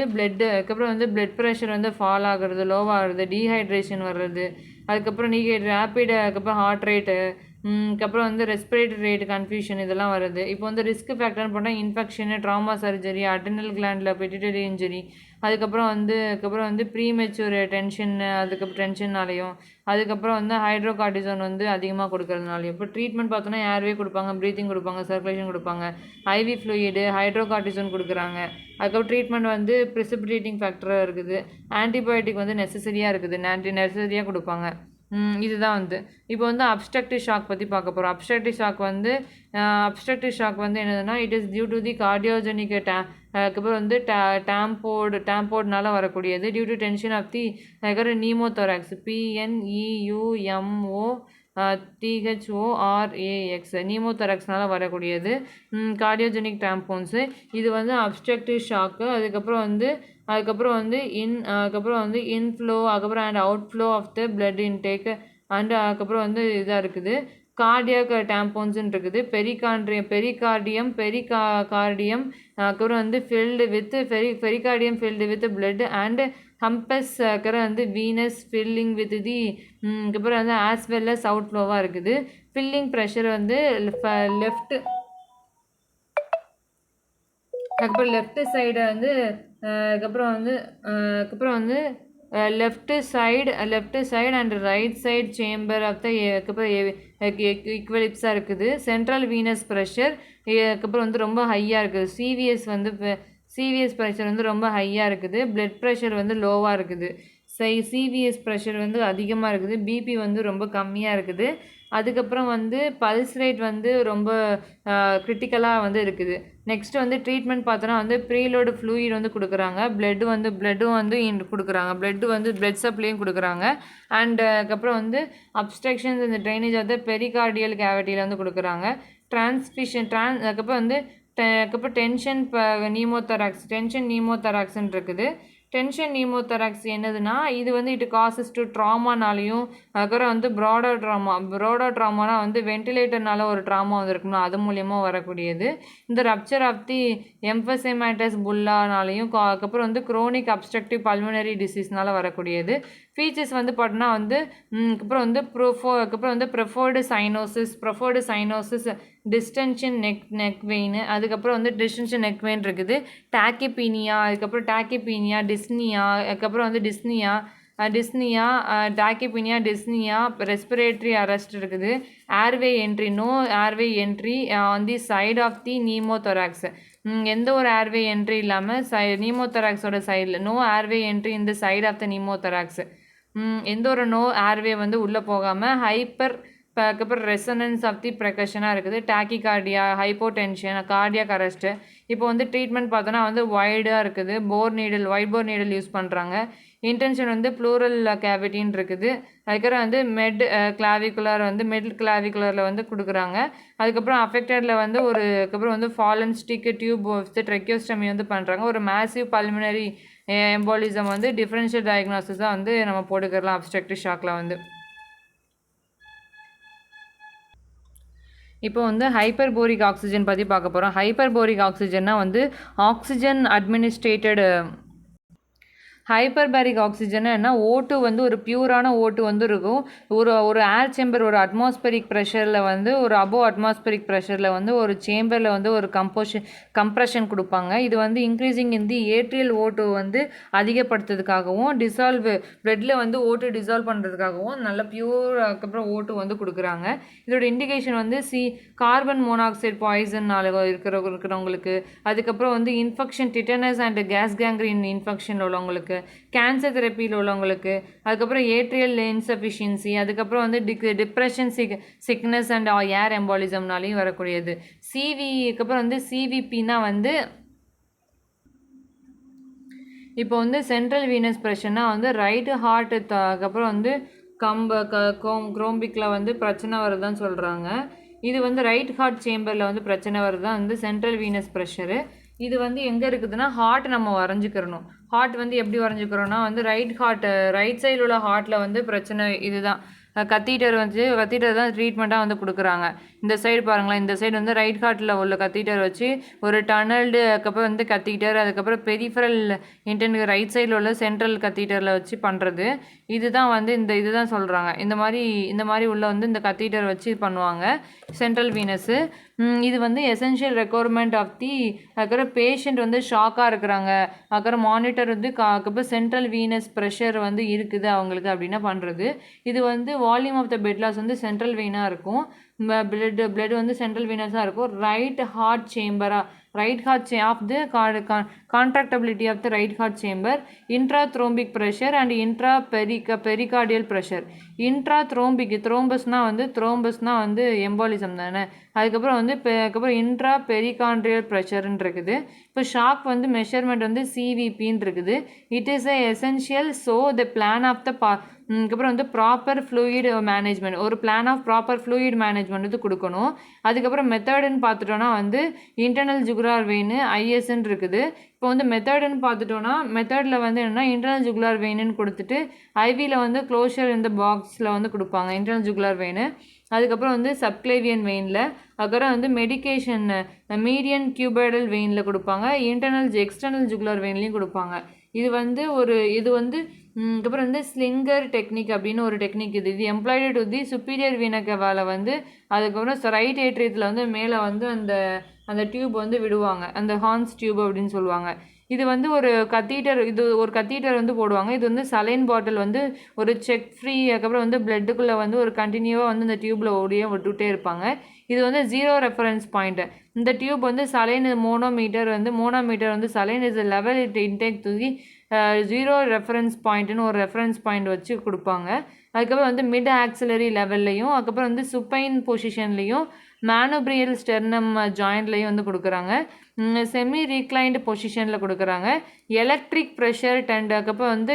பிளட் ப்ரெஷர் வந்து ஃபால் ஆகுறது, லோவாகிறது, டீஹைட்ரேஷன் வர்றது, அதுக்கப்புறம் ரேப்பிடு, அதுக்கப்புறம் ஹார்ட் ரேட்டு, அதுக்கப்புறம் வந்து ரெஸ்பிரேட்டரி ரேட் கன்ஃபியூஷன் இதெல்லாம் வருது. இப்போ வந்து ரிஸ்க் ஃபேக்டர்னு போட்டால் இன்ஃபெக்ஷனு, ட்ராமா சர்ஜரி, அட்ரினல் கிளாண்டில் பெட்டிட்டரி இன்ஜுரி, அதுக்கப்புறம் வந்து ப்ரீமெச்சூர் டென்ஷன்னாலையும், அதுக்கப்புறம் வந்து ஹைட்ரோகார்டிசோன் வந்து அதிகமாக கொடுக்கறதுனாலையும். இப்போ ட்ரீட்மெண்ட் பார்த்தோன்னா ஏர்வே கொடுப்பாங்க, ப்ரீத்திங் கொடுப்பாங்க, சர்க்குலேஷன் கொடுப்பாங்க, ஐவி ஃப்ளூயிடு, ஹைட்ரோகார்டிசோன் கொடுக்குறாங்க. அதுக்கப்புறம் ட்ரீட்மெண்ட் வந்து ப்ரிசிபிடேட்டிங் ஃபேக்டராக இருக்குது. ஆன்டிபயோட்டிக் வந்து நெசசரியாக கொடுப்பாங்க. இதுதான் வந்து இப்போ வந்து அப்ஸ்ட்ரக்டிவ் ஷாக் பற்றி பார்க்க போகிறோம். அப்ஸ்ட்ரக்டிவ் ஷாக் வந்து என்னதுன்னா, it is due to the cardiogenic அதுக்கப்புறம் வந்து டேம்போட்னால வரக்கூடியது. Due to tension of the pneumothorax, PNEUMO THORAX, நீமோதொராக்ஸ்னால வரக்கூடியது கார்டியோஜெனிக் டேம்போன்ஸு. இது வந்து அப்ஸ்ட்ரக்டிவ் ஷாக்கு. அதுக்கப்புறம் வந்து இன்ஃப்ளோ, அதுக்கப்புறம் and outflow of the blood intake and அதுக்கப்புறம் வந்து இதாக இருக்குது. கார்டியாக் டேம்போன்ஸ்ன்னு இருக்குது. பெரிகார்டியம் அதுக்கப்புறம் வந்து pericardium filled with blood and humps, அதுக்கப்புறம் வந்து வீனஸ் ஃபில்லிங் வித் தி அதுக்கப்புறம் வந்து ஆஸ் வெல் அஸ் அவுட்ஃப்ளோவாக இருக்குது. ஃபில்லிங் ப்ரெஷர் வந்து லெஃப்ட் சைடை வந்து அதுக்கப்புறம் வந்து left side and right side chamber of the ஈக்குவலிப்ஸாக இருக்குது. சென்ட்ரல் வீனஸ் ப்ரெஷர் அதுக்கப்புறம் வந்து ரொம்ப ஹையாக இருக்குது. சிவிஎஸ் ப்ரெஷர் வந்து ரொம்ப ஹையாக இருக்குது. பிளட் ப்ரெஷர் வந்து லோவாக இருக்குது. சிவிஎஸ் ப்ரெஷர் வந்து அதிகமாக இருக்குது. பிபி வந்து ரொம்ப கம்மியாக இருக்குது. அதுக்கப்புறம் வந்து பல்ஸ் ரேட் வந்து ரொம்ப கிரிட்டிக்கலாக வந்து இருக்குது. நெக்ஸ்ட்டு வந்து ட்ரீட்மெண்ட் பார்த்தோன்னா வந்து ப்ரீலோடு ஃப்ளூயிட் வந்து கொடுக்குறாங்க. பிளட்டும் வந்து கொடுக்குறாங்க. பிளட் சப்ளையும் கொடுக்குறாங்க. அண்ட் அதுக்கப்புறம் வந்து அப்ஸ்ட்ரக்ஷன்ஸ் இந்த ட்ரைனேஜ் ஆஃப் பெரிகார்டியல் கேவிட்டியில் வந்து கொடுக்குறாங்க. அதுக்கப்புறம் டென்ஷன் நீமோதொராக்ஸ்ன்னு இருக்குது. டென்ஷன் நீமோதொராக்ஸ் என்னதுன்னா, இது வந்து இட் காசஸ் டு ட்ராமானாலையும், அதுக்கப்புறம் வந்து ப்ராடர் ட்ராமானா வந்து வென்டிலேட்டர்னால ஒரு ட்ராமா வந்துருக்கும்னா அது மூலியமாக வரக்கூடியது. இந்த ரப்சர் ஆஃப் தி எம்பசெமாட்டஸ் புல்லானாலையும், அதுக்கப்புறம் வந்து குரோனிக் அப்ஸ்ட்ரக்டிவ் பல்மனரி டிசீஸ்னால வரக்கூடியது. ஃபீச்சர்ஸ் வந்து பார்த்தோன்னா வந்து அதுக்கப்புறம் வந்து ப்ரெஃபர்டு சைனோசிஸ், டிஸ்டென்ஷன் நெக் வெயின், அதுக்கப்புறம் வந்து டிஸ்டென்ஷன் நெக் வெயின் இருக்குது. டாக்கிபீனியா, டிஸ்னியா, அதுக்கப்புறம் வந்து டிஸ்னியா, ரெஸ்பிரேட்டரி அரெஸ்ட் இருக்குது. Airway entry on the side of the pneumothorax, எந்த ஒரு ஏர்வே என்ட்ரி இல்லாமல் நீமோதொராக்ஸோட சைடில், நோ ஏர்வே என்ட்ரி இந்த சைட் ஆஃப் த நீமோதொராக்ஸ், எந்த ஒரு நோ ஏர்வே வந்து உள்ளே போகாமல் அதுக்கப்புறம் ரெசனன்ஸ் ஆஃப் தி ப்ரெகஷனாக இருக்குது. Tachycardia, hypotension, cardiac arrest. இப்போ வந்து ட்ரீட்மெண்ட் பார்த்தோன்னா வந்து வைடாக இருக்குது. ஒயிட் போர் நீடில் யூஸ் பண்ணுறாங்க. இன்டென்ஷன் வந்து ப்ளூரல் கேவிட்டின்னு இருக்குது. அதுக்கப்புறம் வந்து மிட் கிளாவிகுலரில் வந்து கொடுக்குறாங்க. அதுக்கப்புறம் அஃபெக்டடில் வந்து அதுக்கப்புறம் வந்து ஃபாலன் ஸ்டிக் டியூப் ட்ரெக்கியோஸ்டமி வந்து பண்ணுறாங்க. ஒரு மேசிவ் பல்மினரி எம்போலிசம் வந்து டிஃபரன்ஷியல் டயக்னோசிஸாக வந்து நம்ம போட்டுக்கலாம் அப்ஸ்ட்ரக்டிவ் ஷாக்கில் வந்து. இப்போ வந்து ஹைப்பர்போரிக் ஆக்சிஜன் பற்றி பார்க்க போகிறோம். ஹைப்பர்போரிக் ஆக்சிஜன்னா வந்து ஆக்சிஜன் அட்மினிஸ்ட்ரேட்டட் ஹைப்பர்பேரிக் ஆக்சிஜன் என்ன ஓட்டு வந்து ஒரு பியூரான ஓட்டு வந்து இருக்கும். ஒரு ஒரு ஏர் சேம்பர் ஒரு அட்மாஸ்பரிக் ப்ரெஷரில் வந்து ஒரு அபோவ் அட்மாஸ்பரிக் ப்ரெஷரில் வந்து ஒரு சேம்பரில் வந்து ஒரு கம்ப்ரெஷன் கொடுப்பாங்க. இது வந்து இன்க்ரீசிங் இன் தி ஏட்ரியல் ஓட்டு வந்து அதிகப்படுத்துறதுக்காகவும் பிளட்டில் வந்து ஓட்டு டிசால்வ் பண்ணுறதுக்காகவும் நல்ல பியூர் அதுக்கப்புறம் ஓட்டு வந்து கொடுக்குறாங்க. இதோட இண்டிகேஷன் வந்து கார்பன் மோனாக்சைடு பாய்சன்னால இருக்கிறவங்களுக்கு, அதுக்கப்புறம் வந்து infection tetanus and gas gangrene infection உள்ளவங்களுக்கு, கேன்சர் தெரப்பியில் உள்ளவங்களுக்கு, அதுக்கப்புறம் ஏட்ரியல் இன்சஃபிஷியன்சி, அதுக்கப்புறம் வந்து டிப்ரெஷன் சிக்னஸ் அண்ட் ஏர் எம்பாலிசம்னாலையும் வரக்கூடியது. அதுக்கப்புறம் வந்து சிவிபின்னா வந்து இப்போ வந்து சென்ட்ரல் வீனஸ் ப்ரெஷர்னா வந்து ரைட்டு ஹார்ட் அதுக்கப்புறம் வந்து குரோம்பிக்கில் வந்து பிரச்சனை வருதுன்னு சொல்கிறாங்க. இது வந்து ரைட் ஹார்ட் சேம்பரில் வந்து பிரச்சனை வருதுதான் வந்து சென்ட்ரல் வீனஸ் ப்ரெஷரு. இது வந்து எங்கே இருக்குதுன்னா ஹார்ட் நம்ம வரைஞ்சிக்கிறணும். ஹார்ட் வந்து எப்படி வரைஞ்சிக்கிறோன்னா வந்து ரைட் சைடில் உள்ள ஹார்ட்டில் வந்து பிரச்சனை இதுதான். கத்தீட்டர் தான் ட்ரீட்மெண்ட்டாக வந்து கொடுக்குறாங்க. இந்த சைடு பாருங்களேன், இந்த சைடு வந்து ரைட் ஹார்ட்டில் உள்ள கத்தீட்டர் வச்சு ஒரு டனல்டு அதுக்கப்புறம் வந்து கத்தீட்டர், அதுக்கப்புறம் பெரிஃபரல் இன்டென்ட் ரைட் சைடில் உள்ள சென்ட்ரல் கத்தீட்டரில் வச்சு பண்ணுறது. இதுதான் வந்து இதுதான் சொல்கிறாங்க. இந்த மாதிரி உள்ள வந்து இந்த கத்தீட்டர் வச்சு பண்ணுவாங்க சென்ட்ரல் வீனஸு. இது வந்து எசென்ஷியல் ரெக்குவயர்மெண்ட் ஆஃப் தி அதுக்கப்புறம் பேஷண்ட் வந்து ஷாக்காக இருக்கிறாங்க, அதுக்கப்புறம் மானிட்டர் வந்து அதுக்கப்புறம் சென்ட்ரல் வீனஸ் ப்ரெஷர் வந்து இருக்குது அவங்களுக்கு அப்படின்னா பண்ணுறது. இது வந்து volume of the bed loss வந்து சென்ட்ரல் வெயினாக இருக்கும். பிளட் வந்து சென்ட்ரல் வீனஸாக இருக்கும். Right heart of the contractility of the right heart chamber, intrathrombic pressure and pericardial pressure. த்ரோம்பஸ்னால் வந்து எம்பாலிசம் தானே. அதுக்கப்புறம் வந்து இன்ட்ரா பெரிகார்டியல் ப்ரெஷர்ன்னு இருக்குது. இப்போ ஷாக் வந்து மெஷர்மெண்ட் வந்து சிவிபின்னு இருக்குது. It is essential so the plan of the அதுக்கப்புறம் வந்து ப்ராப்பர் ஃப்ளூயிட் மேனேஜ்மெண்ட், ஒரு plan of proper fluid management வந்து கொடுக்கணும். அதுக்கப்புறம் மெத்தடுன்னு பார்த்துட்டோன்னா வந்து இன்டர்னல் ஜுகுலார் வெயின் ஐஎஸ்ன்னு இருக்குது. இப்போ வந்து மெத்தடுன்னு பார்த்துட்டோன்னா மெத்தடில் வந்து என்னென்னா இன்டர்னல் ஜுகுலார் வெயின்னு கொடுத்துட்டு ஐவியில் வந்து க்ளோஷர் இந்த பாக்ஸில் வந்து கொடுப்பாங்க இன்டர்னல் ஜுகுலார் வெயின். அதுக்கப்புறம் வந்து சப்க்ளேவியன் வெயினில், அதுக்கப்புறம் வந்து மெடிகேஷன் மீடியன் கியூபைடல் வெயினில் கொடுப்பாங்க, எக்ஸ்டர்னல் ஜுகுலார் வெயின்லேயும் கொடுப்பாங்க. இது வந்து அதுக்கப்புறம் வந்து ஸ்லிங்கர் டெக்னிக் அப்படின்னு ஒரு டெக்னிக் இது எம்ப்ளாய்டு டு தி சுப்பீரியர் வீனக்கவால வந்து அதுக்கப்புறம் ரைட் ஏட்ரியத்தில் வந்து மேலே வந்து அந்த டியூப் வந்து விடுவாங்க, அந்த ஹார்ன்ஸ் டியூப் அப்படின்னு சொல்லுவாங்க. இது வந்து ஒரு கத்தீட்டர் வந்து போடுவாங்க. இது வந்து சலைன் பாட்டில் வந்து ஒரு செக் ஃப்ரீ அதுக்கப்புறம் வந்து பிளட்டுக்குள்ளே வந்து ஒரு கண்டினியூவாக வந்து இந்த டியூப்பில் விட்டுட்டே இருப்பாங்க. இது வந்து 0 ரெஃபரன்ஸ் பாயிண்ட். இந்த டியூப் வந்து சலைன் மோனோமீட்டர் வந்து சலைன் இஸ் லெவல் இன்டேக் தூக்கி 0 ரெஃபரன்ஸ் பாயிண்ட்னு ஒரு ரெஃபரன்ஸ் பாயிண்ட் வச்சு கொடுப்பாங்க. அதுக்கப்புறம் வந்து மிட் ஆக்சிலரி லெவல்லையும் அதுக்கப்புறம் வந்து சுப்பைன் பொசிஷன்லேயும் மேனோப்ரியல் ஸ்டெர்னம் ஜாயிண்ட்லையும் வந்து கொடுக்குறாங்க. செமி ரீக்ளைன்டு பொசிஷனில் கொடுக்குறாங்க. எலக்ட்ரிக் ப்ரெஷர் டெண்ட் அதுக்கப்புறம் வந்து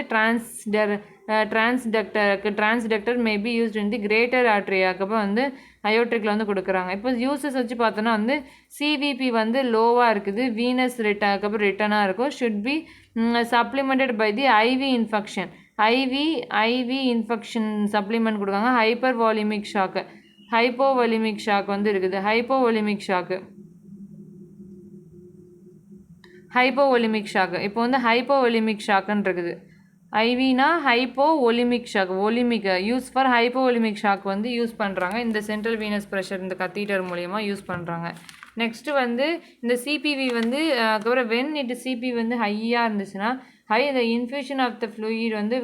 transducer may be used in the greater artery அதுக்கப்புறம் வந்து அயோட்ரிக்கில் வந்து கொடுக்குறாங்க. இப்போ யூசஸ் வச்சு பார்த்தோன்னா வந்து சிவிபி வந்து லோவாக இருக்குது, வீனஸ் அதுக்கப்புறம் ரிட்டனாக இருக்கும். Should be supplemented by the IV infection supplement கொடுக்காங்க. ஹைப்போவாலிமிக் ஷாக் வந்து இருக்குது. ஹைப்போவாலிமிக் ஷாக்கு இப்போ வந்து ஹைப்போவாலிமிக் ஷாக்குன்னு இருக்குது. ஐவினா ஹைப்போவோலிமிக் ஷாக், யூஸ் ஃபார் ஹைப்போவோலிமிக் ஷாக் வந்து யூஸ் பண்ணுறாங்க. இந்த சென்ட்ரல் வீனஸ் ப்ரெஷர் இந்த கத்தீட்டர் மூலயமா யூஸ் பண்ணுறாங்க. நெக்ஸ்ட்டு வந்து இந்த சிபிவி வந்து அதுக்கப்புறம் சிபி வந்து ஹையாக இருந்துச்சுன்னா இந்த இன்ஃபியூஷன் ஆஃப் த ஃப்ளூயிட் வந்து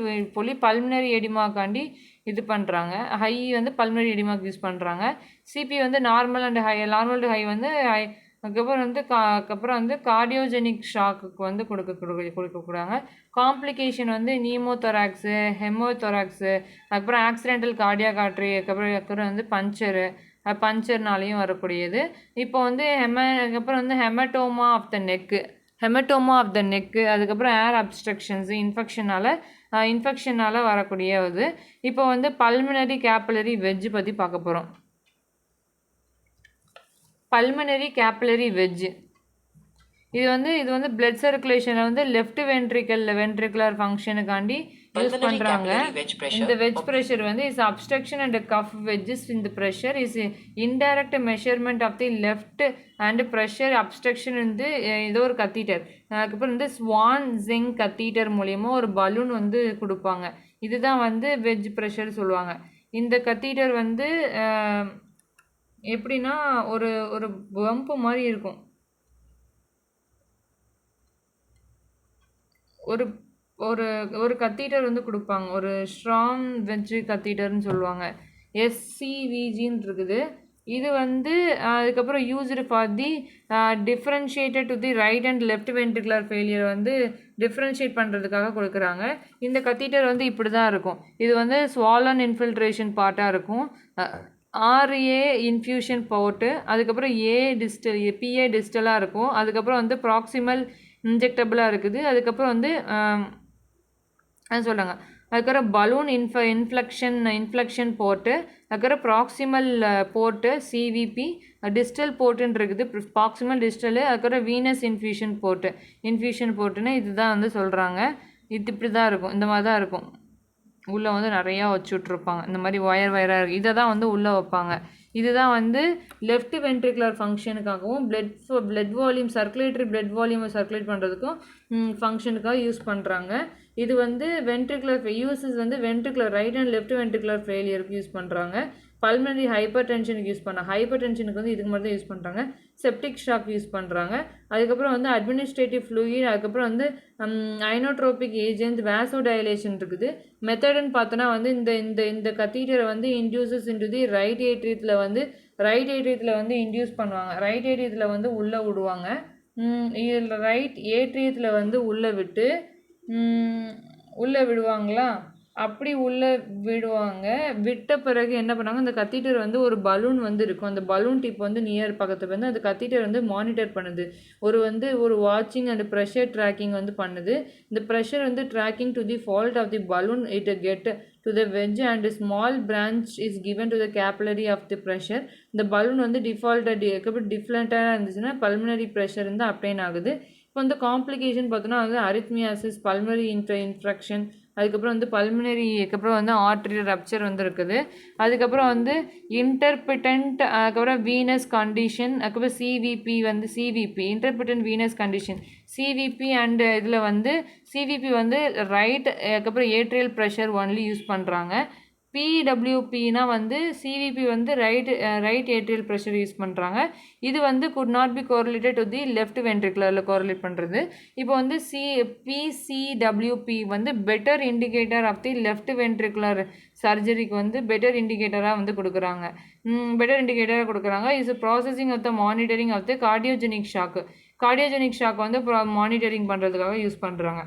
பல்மினரி எடிமாக்காண்டி இது பண்ணுறாங்க. ஹை வந்து பல்மினரி எடிமாக்கு யூஸ் பண்ணுறாங்க. சிபி வந்து நார்மல் டு ஹை வந்து அதுக்கப்புறம் வந்து கார்டியோஜெனிக் ஷாக்குக்கு வந்து கொடுக்கக்கூடாங்க. காம்ப்ளிகேஷன் வந்து நீமோதொராக்ஸு, ஹெமோதொராக்ஸு, அதுக்கப்புறம் ஆக்சிடென்டல் கார்டியாக் ஆர்ட்ரி, அதுக்கப்புறம் வந்து பஞ்சர்னாலையும் வரக்கூடியது. இப்போ வந்து அதுக்கப்புறம் வந்து ஹெமட்டோமா ஆஃப் த நெக்கு அதுக்கப்புறம் ஏர் அப்ஸ்ட்ரக்ஷன்ஸு இன்ஃபெக்ஷனால் வரக்கூடியது. இப்போ வந்து பல்மினரி கேப்பிலரி வெட்ஜ் பற்றி பார்க்க போகிறோம். பல்மினரி கேப்பிலரி வெட்ஜ் இது வந்து பிளட் சர்க்குலேஷனில் வந்து லெஃப்ட் வென்ட்ரிகுலர் ஃபங்க்ஷனுக்காண்டி யூஸ் பண்ணுறாங்க. இந்த வெஜ் ப்ரெஷர் வந்து is obstruction and cuff wedges இந்த pressure is indirect measurement of the left and pressure obstruction வந்து ஏதோ ஒரு கத்தீட்டர். அதுக்கப்புறம் வந்து ஸ்வான் ஜெங் கத்தீட்டர் மூலியமாக ஒரு பலூன் வந்து கொடுப்பாங்க. இதுதான் வந்து வெஜ் ப்ரெஷர் சொல்லுவாங்க. இந்த கத்தீட்டர் வந்து எப்படின்னா ஒரு ஒரு பம்பு மாதிரி இருக்கும். ஒரு ஒரு ஒரு கத்தீட்டர் வந்து கொடுப்பாங்க. ஒரு ஸ்ட்ராங் வெஜ் கத்தீட்டர்னு சொல்லுவாங்க. SCVGன்னு இருக்குது. இது வந்து அதுக்கப்புறம் used for the differentiated to the right and left ventricular failure வந்து டிஃப்ரென்ஷியேட் பண்ணுறதுக்காக கொடுக்குறாங்க. இந்த கத்தீட்டர் வந்து இப்படி தான் இருக்கும். இது வந்து ஸ்வாலன் இன்ஃபில்ட்ரேஷன் பார்ட்டாக இருக்கும். RA இன்ஃப்யூஷன் போர்ட்டு, அதுக்கப்புறம் PA டிஸ்டலாக இருக்கும். அதுக்கப்புறம் வந்து ப்ராக்சிமல் இன்ஜெக்டபிளாக இருக்குது. அதுக்கப்புறம் வந்து சொல்கிறாங்க. அதுக்கப்புறம் பலூன் இன்ஃப்ளெக்ஷன் போர்ட்டு, அதுக்கப்புறம் ப்ராக்சிமல் போர்ட்டு CVP, டிஸ்டல் போர்ட்டுன்னு இருக்குது. ப்ராக்சிமல் டிஸ்டலு, அதுக்கப்புறம் வீனஸ் இன்ஃப்யூஷன் போர்ட்டுன்னு இதுதான் வந்து சொல்கிறாங்க. இது இப்படி தான் இருக்கும். இந்த மாதிரி தான் இருக்கும். உள்ளே வந்து நிறையா வச்சு விட்ருப்பாங்க. இந்த மாதிரி வயராக இருக்குது. இதை தான் வந்து உள்ளே வைப்பாங்க. இதுதான் வந்து லெஃப்ட் வென்ட்ரிகுலர் ஃபங்க்ஷனுக்காகவும் பிளட் வால்யூம் சர்க்குலேட்டரி பிளட் வால்யூமை சர்க்குலேட் பண்ணுறதுக்கும் ஃபங்க்ஷனுக்காக யூஸ் பண்ணுறாங்க. இது வந்து ventricular right and left ventricular ஃபெயிலியருக்கு யூஸ் பண்ணுறாங்க. பல்மனரி ஹைப்பர் டென்ஷனுக்கு யூஸ் பண்ணாங்க. ஹைப்பர் டென்ஷனுக்கு வந்து இதுக்கு மட்டும் தான் யூஸ் பண்ணுறாங்க. செப்டிக் ஷாக் யூஸ் பண்ணுறாங்க. அதுக்கப்புறம் வந்து அட்மினிஸ்ட்ரேட்டிவ் ஃப்ளூயிட், அதுக்கப்புறம் வந்து ஐனோட்ரோபிக் ஏஜென்ட், வேசோடைலேஷன் இருக்குது. மெத்தடுன்னு பார்த்தோன்னா வந்து இந்த கத்தீட்டரை வந்து இன்டியூசஸ் இன்டு தி ரைட் ஏட்ரியத்தில் வந்து இன்டியூஸ் பண்ணுவாங்க. ரைட் ஏட்ரியத்தில் வந்து உள்ளே விடுவாங்க. இதில் ரைட் ஏட்ரியத்தில் வந்து உள்ளே விடுவாங்களா? அப்படி உள்ளே விட்ட பிறகு என்ன பண்ணாங்க, அந்த கத்தீட்டர் வந்து ஒரு பலூன் வந்து இருக்கும். அந்த பலூன் டிப் வந்து நியர் பக்கத்தில் வந்து அந்த கத்தீட்டர் வந்து மானிட்டர் பண்ணுது. ஒரு வாட்சிங் அண்ட் ப்ரெஷர் ட்ராக்கிங் வந்து பண்ணுது. இந்த ப்ரெஷர் வந்து tracking to the fault of the balloon it get to the wedge and small branch is given to the capillary of the pressure. இந்த பலூன் வந்து டிஃப்ளண்ட்டாக இருந்துச்சுன்னா பல்மனரி ப்ரெஷர் வந்து அப்டைன் ஆகுது. இப்போ வந்து காம்ப்ளிகேஷன் பார்த்தோன்னா வந்து அரித்மியாசிஸ், பல்மனரி இன்ஃபெக்ஷன், அதுக்கப்புறம் வந்து அதுக்கப்புறம் வந்து ஆர்டரி ரப்ச்சர் வந்து இருக்குது. அதுக்கப்புறம் வந்து இன்டர்பிட்டன்ட், அதுக்கப்புறம் வீனஸ் கண்டிஷன், அதுக்கப்புறம் CVP intermittent venous condition CVP and இதில் வந்து சிவிபி வந்து ரைட், அதுக்கப்புறம் ஏட்ரியல் ப்ரெஷர் ஒன்லி யூஸ் பண்ணுறாங்க. PWPனா வந்து சிவிபி வந்து ரைட் ஏட்ரியல் ப்ரெஷர் யூஸ் பண்ணுறாங்க. இது வந்து could not be correlated to the left வென்ட்ரிகுலரில் கோரிலேட் பண்ணுறது. இப்போ வந்து PCWP வந்து better indicator of the left ventricular சர்ஜரிக்கு வந்து பெட்டர் இண்டிகேட்டராக வந்து கொடுக்குறாங்க. Is processing of the monitoring of the cardiogenic shock வந்து மானிட்டரிங் பண்ணுறதுக்காக யூஸ் பண்ணுறாங்க.